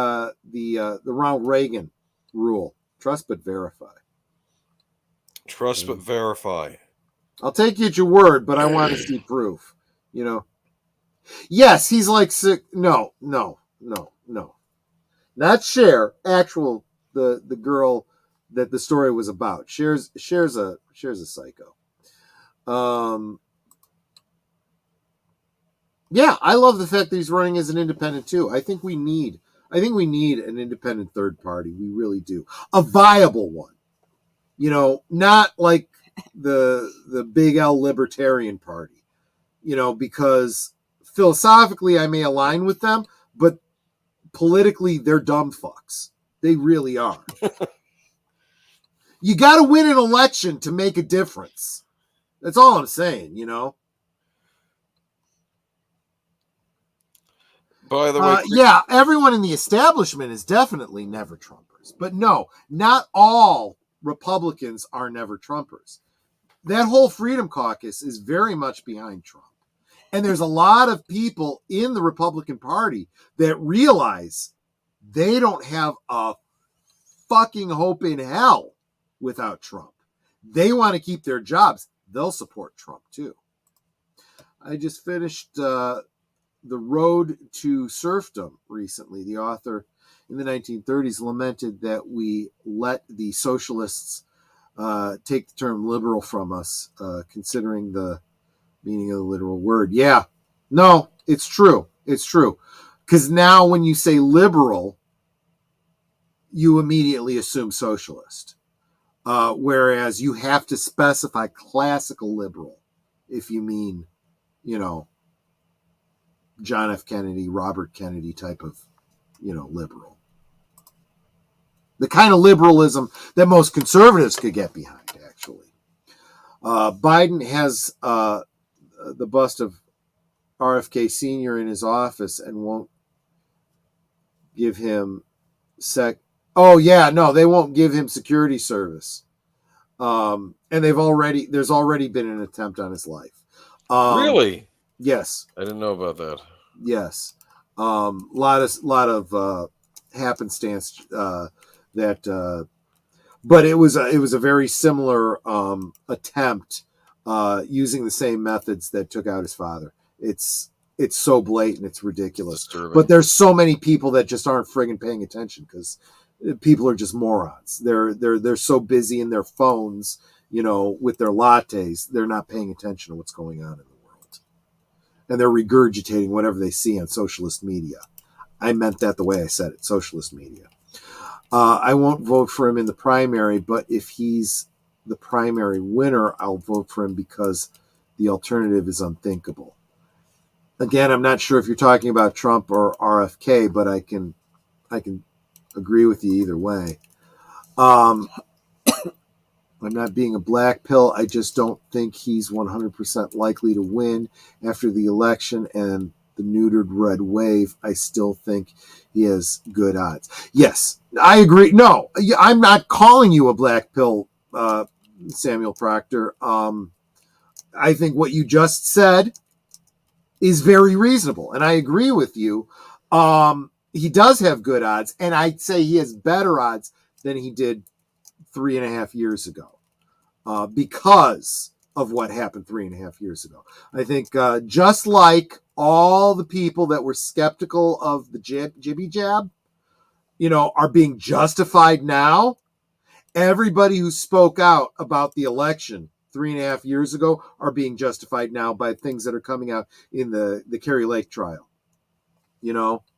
Ronald Reagan rule: trust but verify. Trust but verify. I'll take you at your word, but I want to see proof. Yes, he's like sick. No. Not Cher, actual the girl that the story was about. Cher's a psycho. Yeah, I love the fact that he's running as an independent too. I think we need an independent third party. We really do. A viable one. Not like the big L Libertarian Party. Because philosophically I may align with them, but politically they're dumb fucks. They really are. You got to win an election to make a difference. That's all I'm saying, By the way, yeah, everyone in the establishment is definitely never Trumpers. But no, not all Republicans are never Trumpers. That whole Freedom Caucus is very much behind Trump. And there's a lot of people in the Republican Party that realize they don't have a fucking hope in hell without Trump. They want to keep their jobs. They'll support Trump too. I just finished The Road to Serfdom recently. The author in the 1930s lamented that we let the socialists take the term liberal from us, considering the meaning of the literal word. Yeah, no, it's true. It's true. Because now when you say liberal, you immediately assume socialist. Whereas you have to specify classical liberal if you mean, John F. Kennedy, Robert Kennedy type of, liberal. The kind of liberalism that most conservatives could get behind, actually. Biden has the bust of RFK Sr. in his office and won't give him they won't give him security service. And there's already been an attempt on his life. Really? Yes. I didn't know about that. Yes. Lot of happenstance but it was a very similar attempt using the same methods that took out his father. It's so blatant, it's ridiculous. Disturbing. But there's so many people that just aren't friggin' paying attention because people are just morons. They're so busy in their phones, with their lattes, they're not paying attention to what's going on in the world. And they're regurgitating whatever they see on socialist media. I meant that the way I said it, socialist media. I won't vote for him in the primary, but if he's the primary winner, I'll vote for him because the alternative is unthinkable. Again, I'm not sure if you're talking about Trump or RFK, but I can agree with you either way. I'm not being a black pill. I just don't think he's 100% likely to win after the election and the neutered red wave. I still think he has good odds. Yes, I agree. No, I'm not calling you a black pill, Samuel Proctor. I think what you just said is very reasonable, and I agree with you. He does have good odds, and I'd say he has better odds than he did 3.5 years ago because of what happened 3.5 years ago. I think just like all the people that were skeptical of the jibby jab, are being justified now, everybody who spoke out about the election 3.5 years ago are being justified now by things that are coming out in the Kerry Lake trial.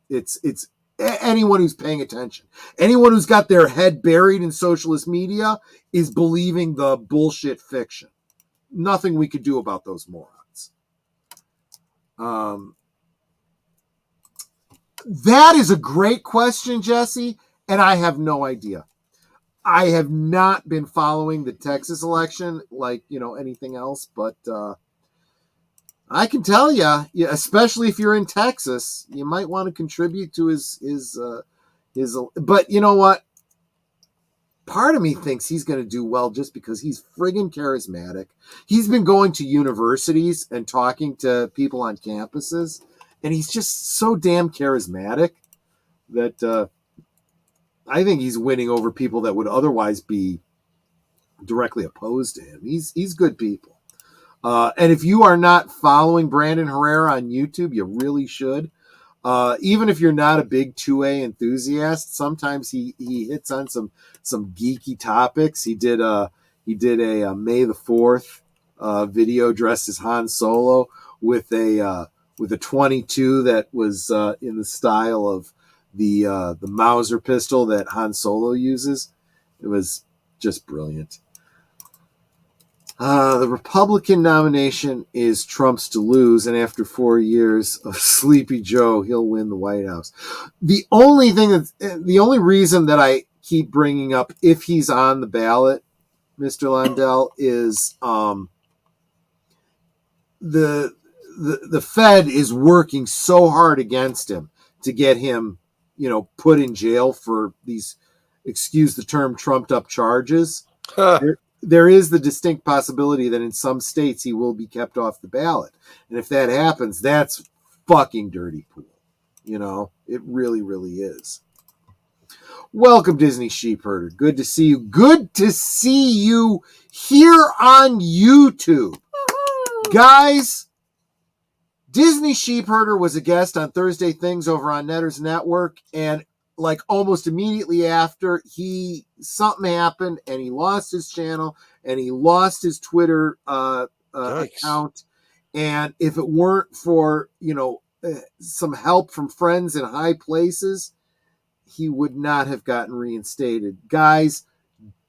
It's anyone who's paying attention. Anyone who's got their head buried in socialist media is believing the bullshit fiction. Nothing we could do about those morons. That is a great question, Jesse, and I have no idea. I have not been following the Texas election like, anything else, but I can tell you, especially if you're in Texas, you might want to contribute to his. But you know what? Part of me thinks he's going to do well just because he's friggin' charismatic. He's been going to universities and talking to people on campuses, and he's just so damn charismatic that I think he's winning over people that would otherwise be directly opposed to him. He's good people. And if you are not following Brandon Herrera on YouTube, you really should. Even if you're not a big 2A enthusiast, sometimes he hits on some geeky topics. He did a May the 4th video dressed as Han Solo with a 22 that was in the style of the Mauser pistol that Han Solo uses. It was just brilliant. The Republican nomination is Trump's to lose, and after 4 years of Sleepy Joe, he'll win the White House. The only reason that I keep bringing up if he's on the ballot, Mr. Lundell, is the Fed is working so hard against him to get him, put in jail for these, excuse the term, trumped up charges. There is the distinct possibility that in some states he will be kept off the ballot. And if that happens, that's fucking dirty pool. It really, really is. Welcome, Disney Sheepherder. Good to see you. Good to see you here on YouTube. Woo-hoo. Guys, Disney Sheepherder was a guest on Thursday Things over on Netters Network. And like almost immediately after, something happened and he lost his channel and he lost his Twitter account. And if it weren't for, some help from friends in high places, he would not have gotten reinstated. Guys,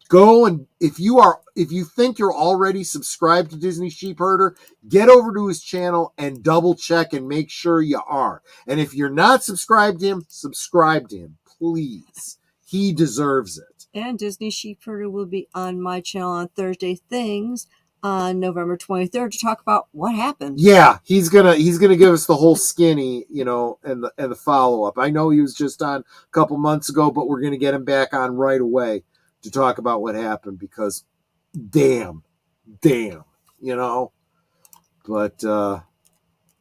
go, and if you think you're already subscribed to Disney Sheepherder, get over to his channel and double check and make sure you are. And if you're not subscribed to him, subscribe to him, please. He deserves it. And Disney Sheepherder will be on my channel on Thursday Things on November 23rd to talk about what happened. Yeah, he's gonna give us the whole skinny, and the follow up. I know he was just on a couple months ago, but we're gonna get him back on right away to talk about what happened, because damn, but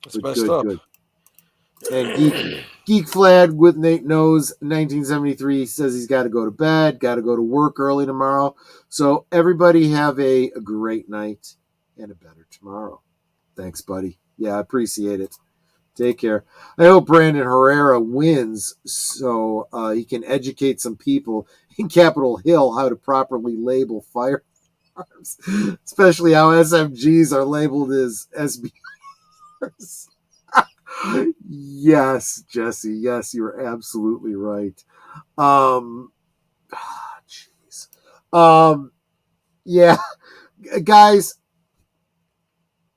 it's messed up. Good. And Geek Flad with Nate Knows 1973 says he's got to go to bed, got to go to work early tomorrow. So everybody have a great night and a better tomorrow. Thanks, buddy. Yeah, I appreciate it. Take care. I hope Brandon Herrera wins so he can educate some people in Capitol Hill how to properly label firearms, especially how SMGs are labeled as SBRs. Yes, Jesse. Yes, you're absolutely right. Yeah, guys,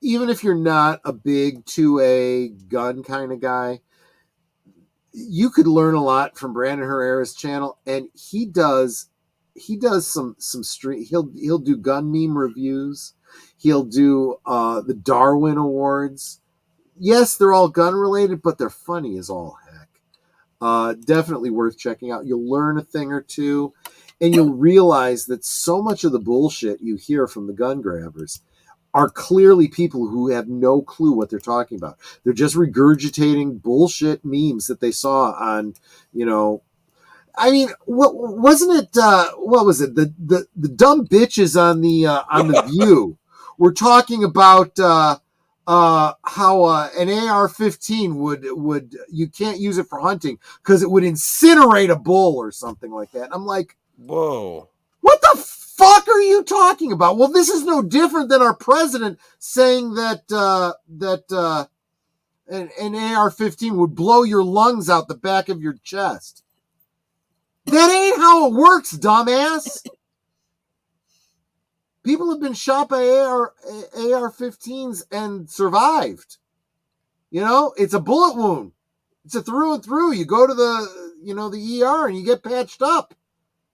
even if you're not a big 2A gun kind of guy, you could learn a lot from Brandon Herrera's channel, and he does some stream. He'll do gun meme reviews. He'll do the Darwin Awards. Yes, they're all gun related, but they're funny as all heck. Definitely worth checking out. You'll learn a thing or two, and you'll realize that so much of the bullshit you hear from the gun grabbers are clearly people who have no clue what they're talking about. They're just regurgitating bullshit memes that they saw on, I mean, what wasn't it? What was it? The dumb bitches on the View were talking about how an AR-15 would you can't use it for hunting because it would incinerate a bull or something like that. And I'm like, whoa, what the fuck are you talking about? Well, this is no different than our president saying that an AR-15 would blow your lungs out the back of your chest. That ain't how it works, dumbass. People have been shot by AR-15s and survived. It's a bullet wound. It's a through and through. You go to the ER and you get patched up.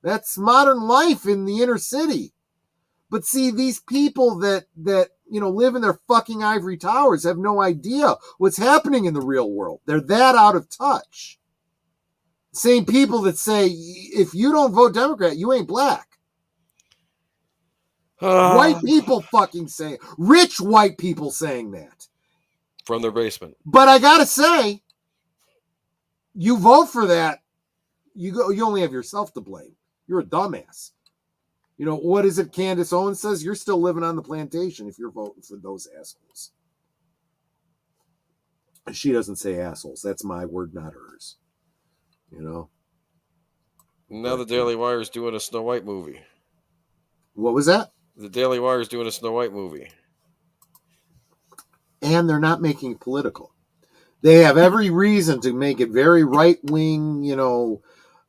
That's modern life in the inner city. But see, these people that live in their fucking ivory towers have no idea what's happening in the real world. They're that out of touch. Same people that say, if you don't vote Democrat, you ain't black. White people fucking saying, rich white people saying that. From their basement. But I gotta say, you vote for that, you only have yourself to blame. You're a dumbass. What is it Candace Owens says? You're still living on the plantation if you're voting for those assholes. She doesn't say assholes. That's my word, not hers. Now the Daily Wire is doing a Snow White movie. What was that? The Daily Wire is doing a Snow White movie. And they're not making it political. They have every reason to make it very right-wing,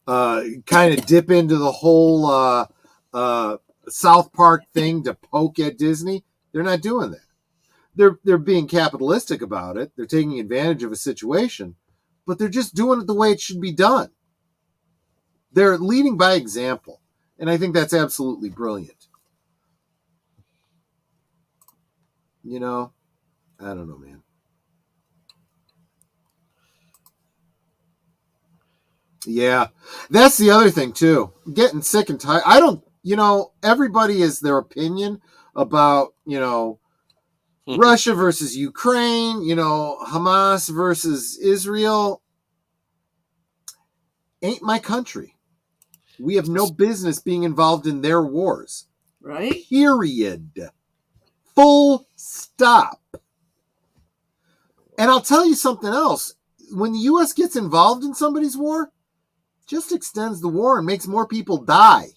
kind of dip into the whole South Park thing to poke at Disney. They're not doing that. They're being capitalistic about it. They're taking advantage of a situation, but they're just doing it the way it should be done. They're leading by example, and I think that's absolutely brilliant. I don't know, man. Yeah, that's the other thing too. I'm getting sick and tired. I don't, everybody has their opinion about, Russia versus Ukraine, Hamas versus Israel. Ain't my country. We have no business being involved in their wars. Right? Period. Full stop. And I'll tell you something else. When the U.S. gets involved in somebody's war, just extends the war and makes more people die.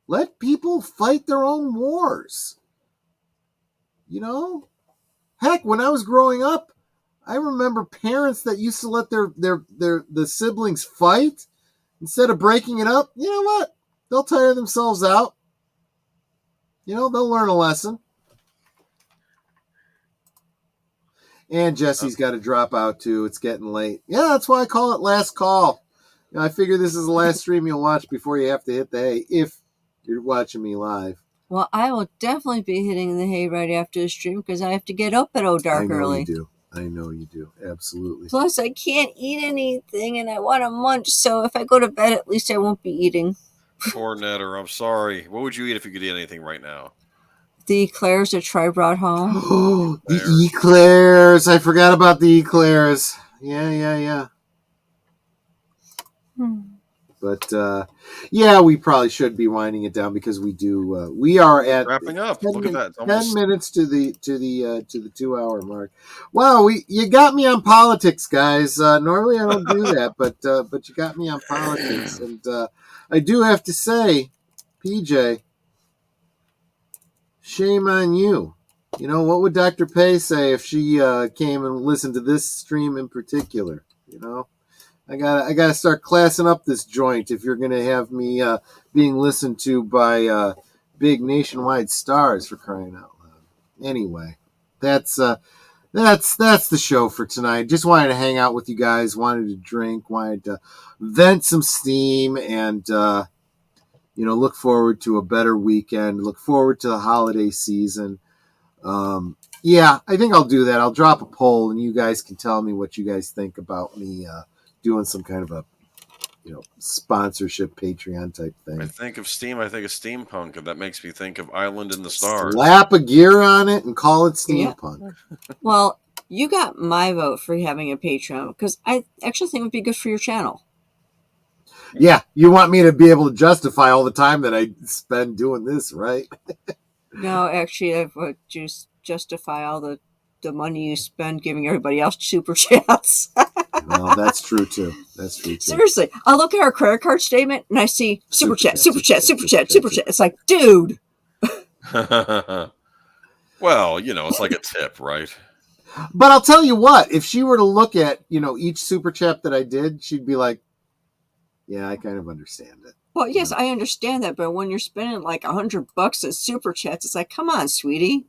Let people fight their own wars. You know? Heck, when I was growing up, I remember parents that used to let the siblings fight instead of breaking it up. You know what? They'll tire themselves out. They'll learn a lesson. And Jesse's got to drop out too. It's getting late. Yeah, that's why I call it last call. I figure this is the last stream you'll watch before you have to hit the hay, if you're watching me live. Well, I will definitely be hitting the hay right after the stream because I have to get up at dark early. I know you do. Absolutely. Plus, I can't eat anything and I want to munch. So if I go to bed, at least I won't be eating. Poor Netter. I'm sorry. What would you eat if you could eat anything right now? The eclairs that Troy brought home. Oh, the eclairs. I forgot about the eclairs. Yeah. But yeah, we probably should be winding it down because we are at wrapping up. Look at that. 10 minutes to the 2 hour mark. Wow, you got me on politics, guys. Normally I don't do that, but you got me on politics, and I do have to say, PJ, shame on you. What would Dr. Pay say if she came and listened to this stream in particular? I gotta start classing up this joint if you're gonna have me being listened to by big nationwide stars, for crying out loud. Anyway, that's the show for tonight. Just wanted to hang out with you guys. Wanted to drink. Wanted to vent some steam, and look forward to a better weekend. Look forward to the holiday season. Yeah, I think I'll do that. I'll drop a poll, and you guys can tell me what you guys think about me doing some kind of a sponsorship Patreon type thing. I think of Steam. I think of steampunk, and that makes me think of Island in the Stars. Slap a gear on it and call it steampunk. Yeah. Well, you got my vote for having a Patreon because I actually think it would be good for your channel. Yeah, you want me to be able to justify all the time that I spend doing this, right? No, actually, I would just justify all the money you spend giving everybody else super chats. Well, that's true too. Seriously, I look at our credit card statement and I see super chat. It's like, dude. Well, it's like a tip, right? But I'll tell you what, if she were to look at, each super chat that I did, she'd be like, yeah, I kind of understand it. Well, yes, I understand that, but when you're spending like $100 in super chats, it's like, come on, sweetie.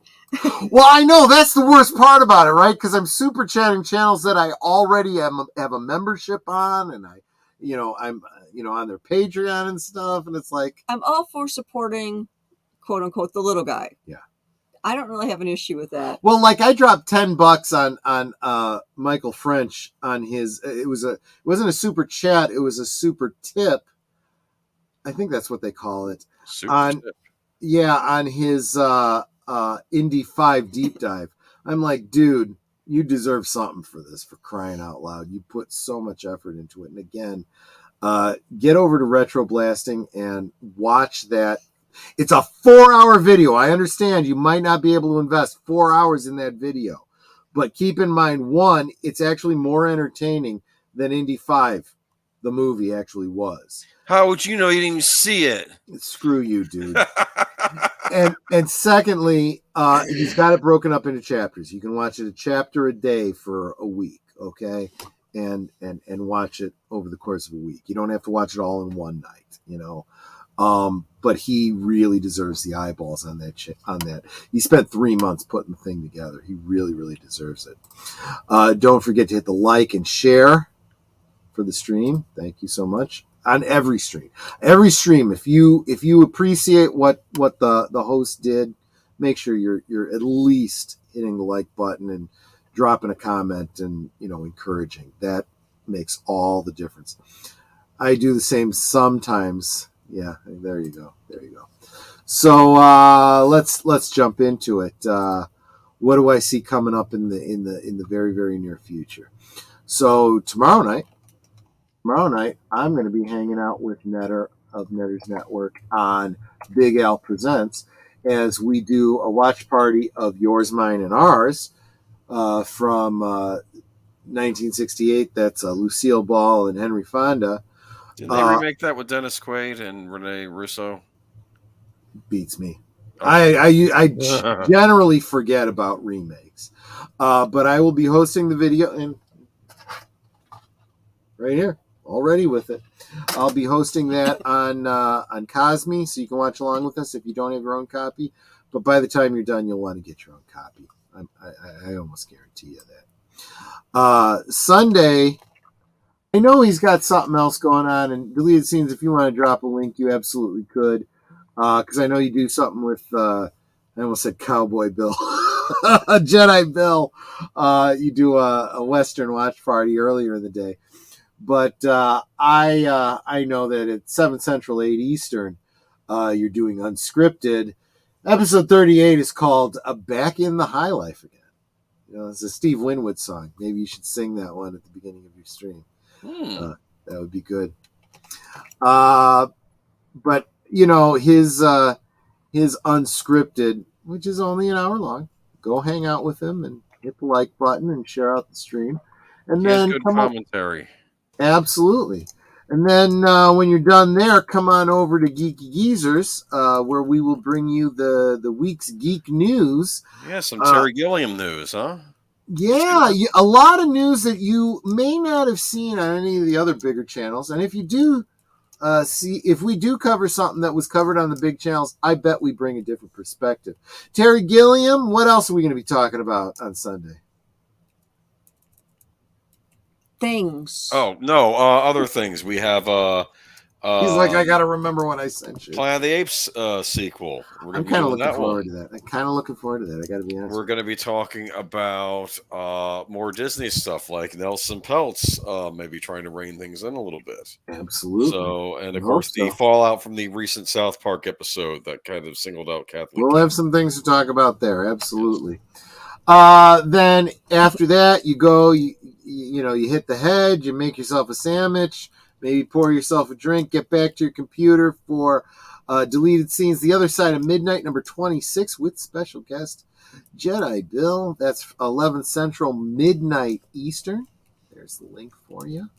Well, I know that's the worst part about it, right? Because I'm super chatting channels that I already have a membership on, and I'm on their Patreon and stuff, and it's like I'm all for supporting, quote unquote, the little guy. Yeah, I don't really have an issue with that. Well, like I dropped $10 on Michael French on his. It wasn't a super chat; it was a super tip. I think that's what they call it. Super tip. Yeah, on his Indy 5 deep dive. I'm like, dude, you deserve something for this, for crying out loud. You put so much effort into it. And again, get over to Retro Blasting and watch that. It's a 4-hour video. I understand you might not be able to invest 4 hours in that video. But keep in mind, one, it's actually more entertaining than Indy 5, the movie, actually was. How would you know you didn't even see it? Screw you, dude. And secondly, he's got it broken up into chapters. You can watch it a chapter a day for a week, okay? And watch it over the course of a week. You don't have to watch it all in one night, But he really deserves the eyeballs on that. He spent 3 months putting the thing together. He really, really deserves it. Don't forget to hit the like and share for the stream. Thank you so much. On every stream, if you appreciate what the host did, make sure you're at least hitting the like button and dropping a comment and encouraging. That makes all the difference. I do the same sometimes. Yeah, there you go. So let's jump into it. What do I see coming up in the very, very near future? So tomorrow night, I'm going to be hanging out with Netter of Netter's Network on Big Al Presents as we do a watch party of Yours, Mine, and Ours from 1968. That's Lucille Ball and Henry Fonda. Didn't they remake that with Dennis Quaid and Rene Russo? Beats me. Okay. I generally forget about remakes, but I will be hosting the video and right here, already with it. I'll be hosting that on Cosme, so you can watch along with us if you don't have your own copy. But by the time you're done, you'll want to get your own copy. I almost guarantee you that. Sunday, I know he's got something else going on, and deleted scenes. If you want to drop a link, you absolutely could, because I know you do something with. I almost said Cowboy Bill, Jedi Bill. You do a Western watch party earlier in the day. But I know that at 7 Central, 8 Eastern, you're doing Unscripted. Episode 38 is called Back in the High Life Again. You know, it's a Steve Winwood song. Maybe you should sing that one at the beginning of your stream. That would be good. But, you know, his Unscripted, which is only an hour long, go hang out with him and hit the like button and share out the stream. And He then has good commentary. Absolutely. And then when you're done there, come on over to Geeky Geezers, where we will bring you the week's geek news. Yeah, some Terry Gilliam news, huh? Yeah, a lot of news that you may not have seen on any of the other bigger channels. And if you do if we do cover something that was covered on the big channels, I bet we bring a different perspective. Terry Gilliam, what else are we going to be talking about on Sunday? Things. Oh, no, other things. We have he's like, I got to remember what I sent you. Planet of the Apes sequel. I'm kind of looking forward to that. I got to be honest. We're going to be talking about more Disney stuff, like Nelson Peltz maybe trying to rein things in a little bit. Absolutely. So, and of course, the fallout from the recent South Park episode that kind of singled out Catholic. We'll have some things to talk about there. Absolutely. Yes. Then after that, you go, you know, you hit the hedge, you make yourself a sandwich, maybe pour yourself a drink, get back to your computer for Deleted Scenes, The Other Side of Midnight, number 26, with special guest Jedi Bill. That's 11 Central, midnight Eastern. There's the link for you.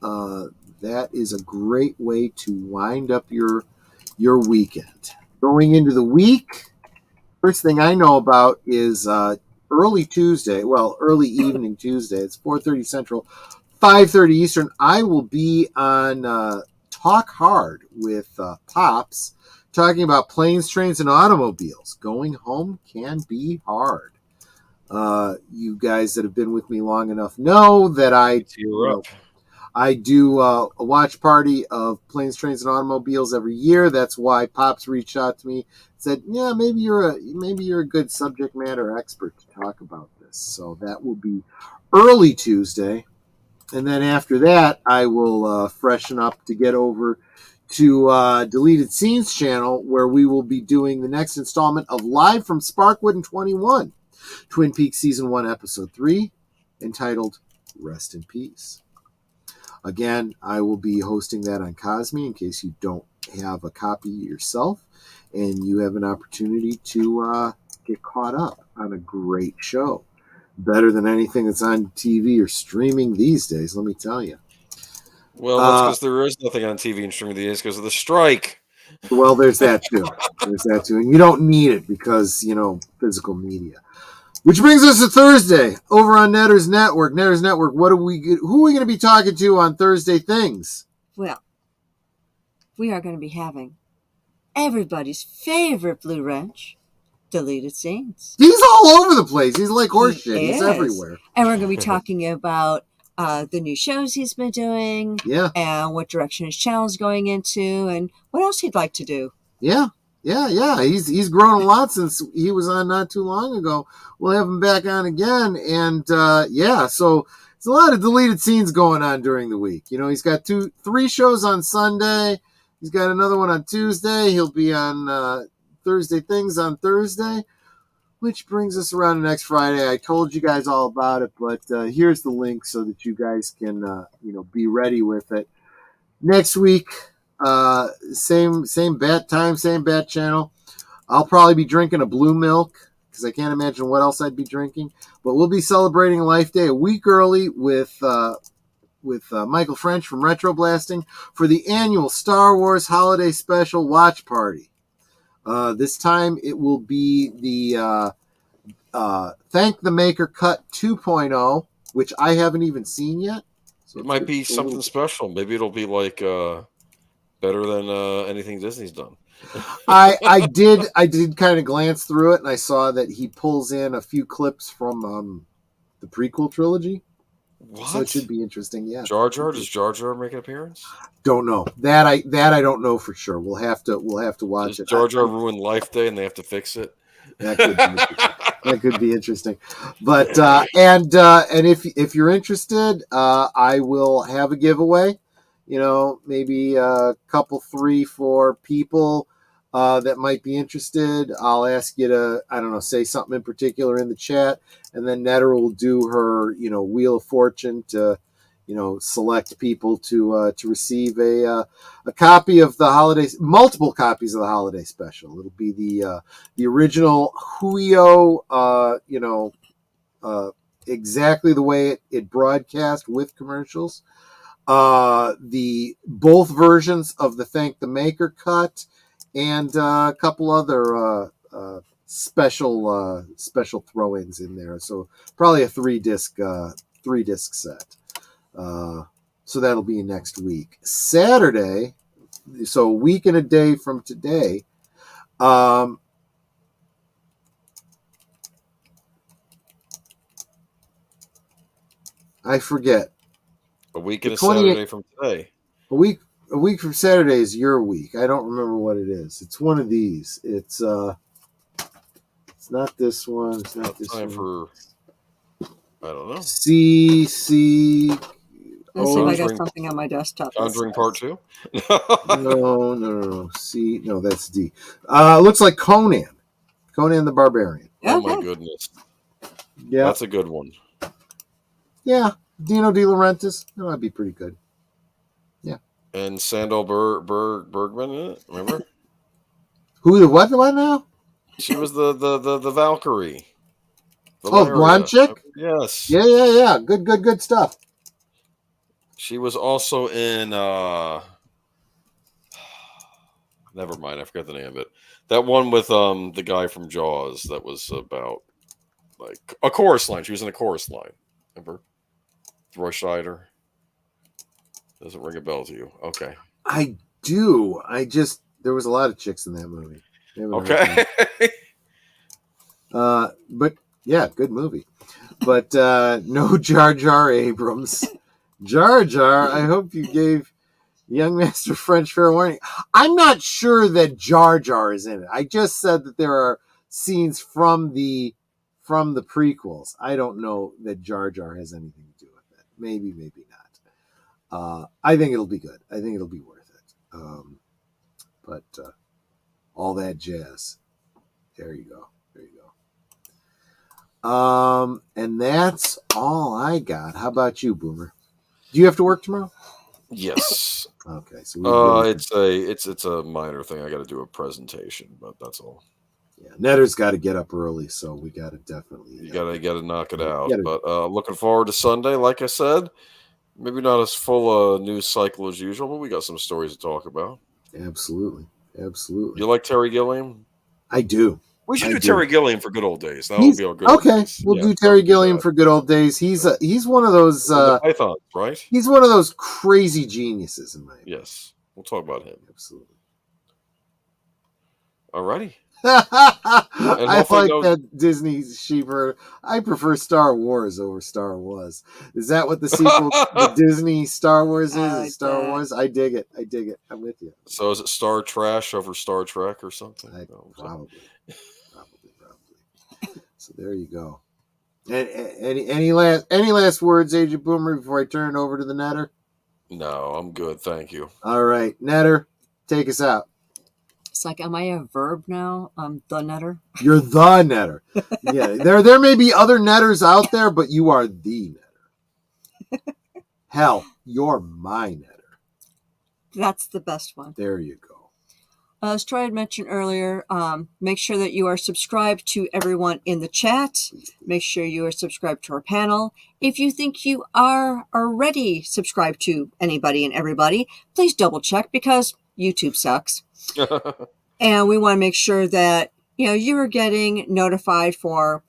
That is a great way to wind up your weekend. Going into the week, first thing I know about is early evening Tuesday. It's 4:30 Central, 5:30 Eastern. I will be on Talk Hard with Pops, talking about planes, trains, and automobiles. Going home can be hard. You guys that have been with me long enough know that I do a watch party of planes, trains, and automobiles every year. That's why Pops reached out to me, said, "Yeah, maybe you're a good subject matter expert to talk about this." So that will be early Tuesday, and then after that, I will freshen up to get over to Deleted Scenes channel, where we will be doing the next installment of Live from Sparkwood and 21, Twin Peaks Season 1, Episode 3, entitled Rest in Peace. Again, I will be hosting that on Cosme in case you don't have a copy yourself and you have an opportunity to get caught up on a great show. Better than anything that's on TV or streaming these days, let me tell you. Well, that's because there is nothing on TV and streaming these days because of the strike. Well, there's that too. And you don't need it because, physical media. Which brings us to Thursday over on Netters Network. Netters Network, who are we going to be talking to on Thursday Things? Well, we are going to be having everybody's favorite Blue Wrench, Deleted Scenes. He's all over the place. He's like horseshit. He's everywhere. And we're going to be talking about the new shows he's been doing. Yeah. And what direction his channel's going into and what else he'd like to do. Yeah. He's grown a lot since he was on not too long ago. We'll have him back on again. And so there's a lot of Deleted Scenes going on during the week. He's got 3 shows on Sunday. He's got another one on Tuesday. He'll be on Thursday Things on Thursday, which brings us around to next Friday. I told you guys all about it, but here's the link so that you guys can be ready with it. Next week, same bat time, same bat channel. I'll probably be drinking a blue milk because I can't imagine what else I'd be drinking. But we'll be celebrating Life Day a week early with Michael French from Retro Blasting for the annual Star Wars Holiday Special Watch Party. This time it will be the Thank the Maker Cut 2.0, which I haven't even seen yet. So It might be something special. Maybe it'll be like better than anything Disney's done. I did kind of glance through it, and I saw that he pulls in a few clips from the prequel trilogy. What? So it should be interesting. Yeah. Does Jar Jar make an appearance? Don't know that. I don't know for sure. We'll have to watch Does it. Jar Jar ruin Life Day and they have to fix it? That could be interesting. But and if you're interested, I will have a giveaway. Maybe a couple, 3, 4 people that might be interested. I'll ask you to, I don't know, say something in particular in the chat, and then Netter will do her, Wheel of Fortune to, select people to receive a copy of the holidays, multiple copies of the holiday special. It'll be the original Huio, exactly the way it broadcast with commercials. The both versions of the Thank the Maker cut, and a couple other special throw-ins in there. So probably a 3-disc set. So that'll be next week. Saturday, so a week and a day from today. I forget. A week and a Saturday from today. A week from Saturday is your week. I don't remember what it is. It's one of these. It's not this one. It's not this time one. For I don't know. Let's see if I got something on my desktop. Conjuring Part 2? No. C. No, that's D. Looks like Conan the Barbarian. Oh my goodness. Yeah, that's a good one. Yeah, Dino De Laurentiis. That'd be pretty good. Yeah. And Sandal Bergman in it, remember? Who the what now? She was the Valkyrie. Blonde chick? Yes. Yeah. Good stuff. She was also in never mind, I forgot the name of it. That one with the guy from Jaws that was about like a chorus line. She was in a chorus line. Remember? Roy Scheider. Doesn't ring a bell to you. Okay. I do. There was a lot of chicks in that movie. Okay. But yeah, good movie. But no Jar Jar Abrams. Jar Jar, I hope you gave Young Master French fair warning. I'm not sure that Jar Jar is in it. I just said that there are scenes from the prequels. I don't know that Jar Jar has anything to do with it. Maybe not. I think it'll be good. I think it'll be worth it. But all that jazz. There you go. And that's all I got. How about you, Boomer? Do you have to work tomorrow? Yes. Okay. So it's a minor thing. I got to do a presentation, but that's all. Yeah, Netter's got to get up early, so we got to definitely. You got to knock it out. But looking forward to Sunday. Like I said, maybe not as full a news cycle as usual, but we got some stories to talk about. Absolutely. You like Terry Gilliam? I do. We should do Terry Gilliam for good old days. That'll be a good. Okay, we'll do Terry Gilliam for good old days. He's one of those Pythons, right? He's one of those crazy geniuses in my opinion. Yes, we'll talk about him. Absolutely. Alrighty. I like that Disney Sheepherder. I prefer Star Wars over Star Wars. Is that what the sequel, the Disney Star Wars is? Star Wars? I dig it. I'm with you. So is it Star Trash over Star Trek or something? Probably. So there you go. Any last words, Agent Boomer, before I turn it over to the Netter? No, I'm good. Thank you. All right, Netter, take us out. It's like, am I a verb now? The Netter. You're the Netter. Yeah, there may be other Netters out there, but you are the Netter. Hell, you're my Netter. That's the best one. There you go. As Troy had mentioned earlier, make sure that you are subscribed to everyone in the chat. Make sure you are subscribed to our panel. If you think you are already subscribed to anybody and everybody, please double check because YouTube sucks. And we want to make sure that, you are getting notified for,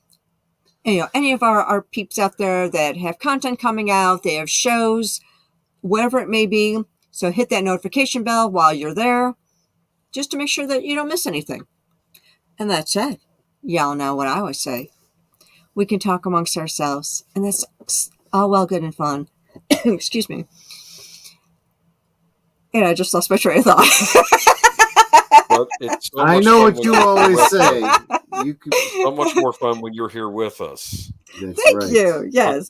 any of our peeps out there that have content coming out, they have shows, whatever it may be. So hit that notification bell while you're there, just to make sure that you don't miss anything. And that said, y'all know what I always say. We can talk amongst ourselves, and that's all well, good, and fun. Excuse me. And I just lost my train of thought. But it's so I much know fun what when you you're always with say. us. You could, So much more fun when you're here with us. that's Thank right. you. Yes.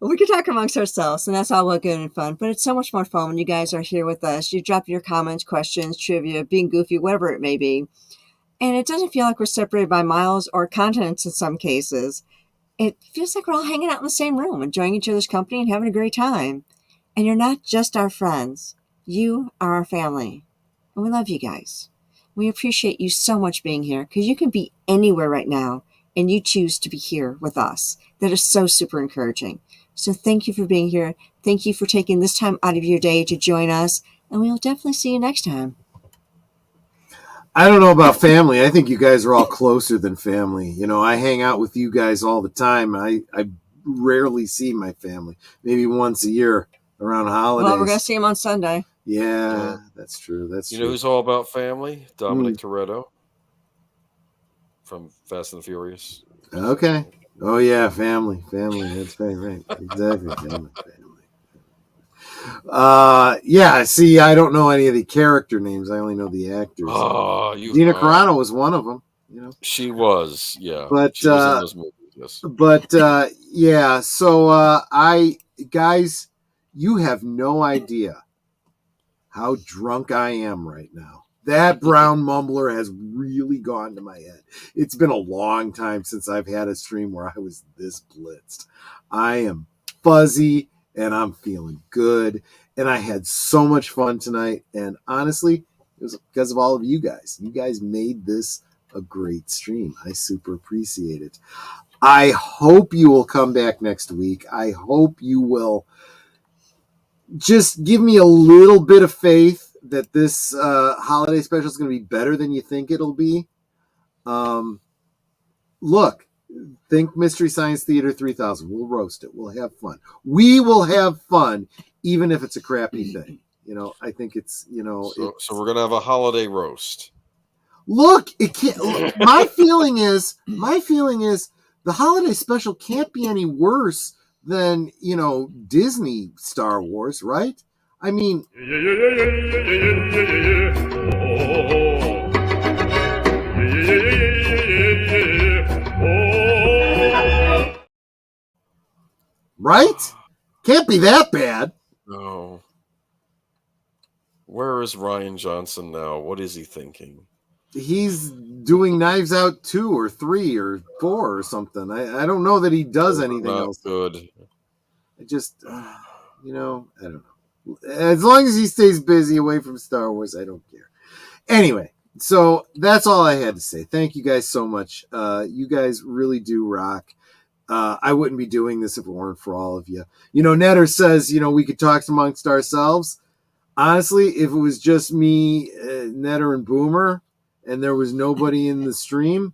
We can talk amongst ourselves, and that's all well, good, and fun. But it's so much more fun when you guys are here with us. You drop your comments, questions, trivia, being goofy, whatever it may be. And it doesn't feel like we're separated by miles or continents in some cases. It feels like we're all hanging out in the same room, enjoying each other's company and having a great time. And you're not just our friends. You are our family. And we love you guys. We appreciate you so much being here because you can be anywhere right now and you choose to be here with us. That is so super encouraging. So thank you for being here. Thank you for taking this time out of your day to join us. And we will definitely see you next time. I don't know about family. I think you guys are all closer than family. I hang out with you guys all the time. I rarely see my family. Maybe once a year around holidays. Well, we're going to see him on Sunday. Yeah, that's true. That's You true. know who's all about family? Dominic Toretto from Fast and the Furious. Okay. Oh, yeah, family. That's right. Exactly, family. Yeah, see, I don't know any of the character names. I only know the actors. Gina Carano was one of them. She was, yeah. But she was in those movies, yes. But yeah, so guys, you have no idea how drunk I am right now. That brown mumbler has really gone to my head. It's been a long time since I've had a stream where I was this blitzed. I am fuzzy and I'm feeling good. And I had so much fun tonight. And honestly, it was because of all of you guys. You guys made this a great stream. I super appreciate it. I hope you will come back next week. I hope you will just give me a little bit of faith that this holiday special is going to be better than you think it'll be. Look, think Mystery Science Theater 3000. We'll roast it. We'll have fun. We will have fun, even if it's a crappy thing. I think it's, So we're going to have a holiday roast. Look, it can't. My feeling is the holiday special can't be any worse than, Disney Star Wars, right? I mean, right? Can't be that bad. No. Where is Ryan Johnson now? What is he thinking? He's doing Knives Out 2 or 3 or 4 or something. I don't know that he does anything else. Good. I just, I don't know. As long as he stays busy away from Star Wars, I don't care. Anyway, so that's all I had to say. Thank you guys so much. You guys really do rock. I wouldn't be doing this if it weren't for all of you. Netter says, we could talk amongst ourselves. Honestly, if it was just me, Netter, and Boomer, and there was nobody in the stream,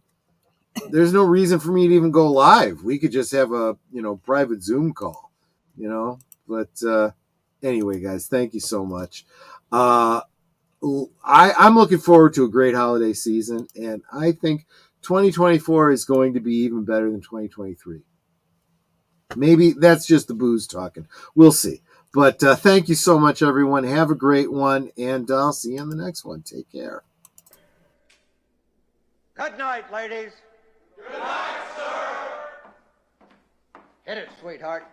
there's no reason for me to even go live. We could just have a, private Zoom call, But anyway, guys, thank you so much. I'm looking forward to a great holiday season, and I think 2024 is going to be even better than 2023. Maybe that's just the booze talking. We'll see. But thank you so much, everyone. Have a great one, and I'll see you in the next one. Take care. Good night, ladies. Good night, sir. Hit it, sweetheart.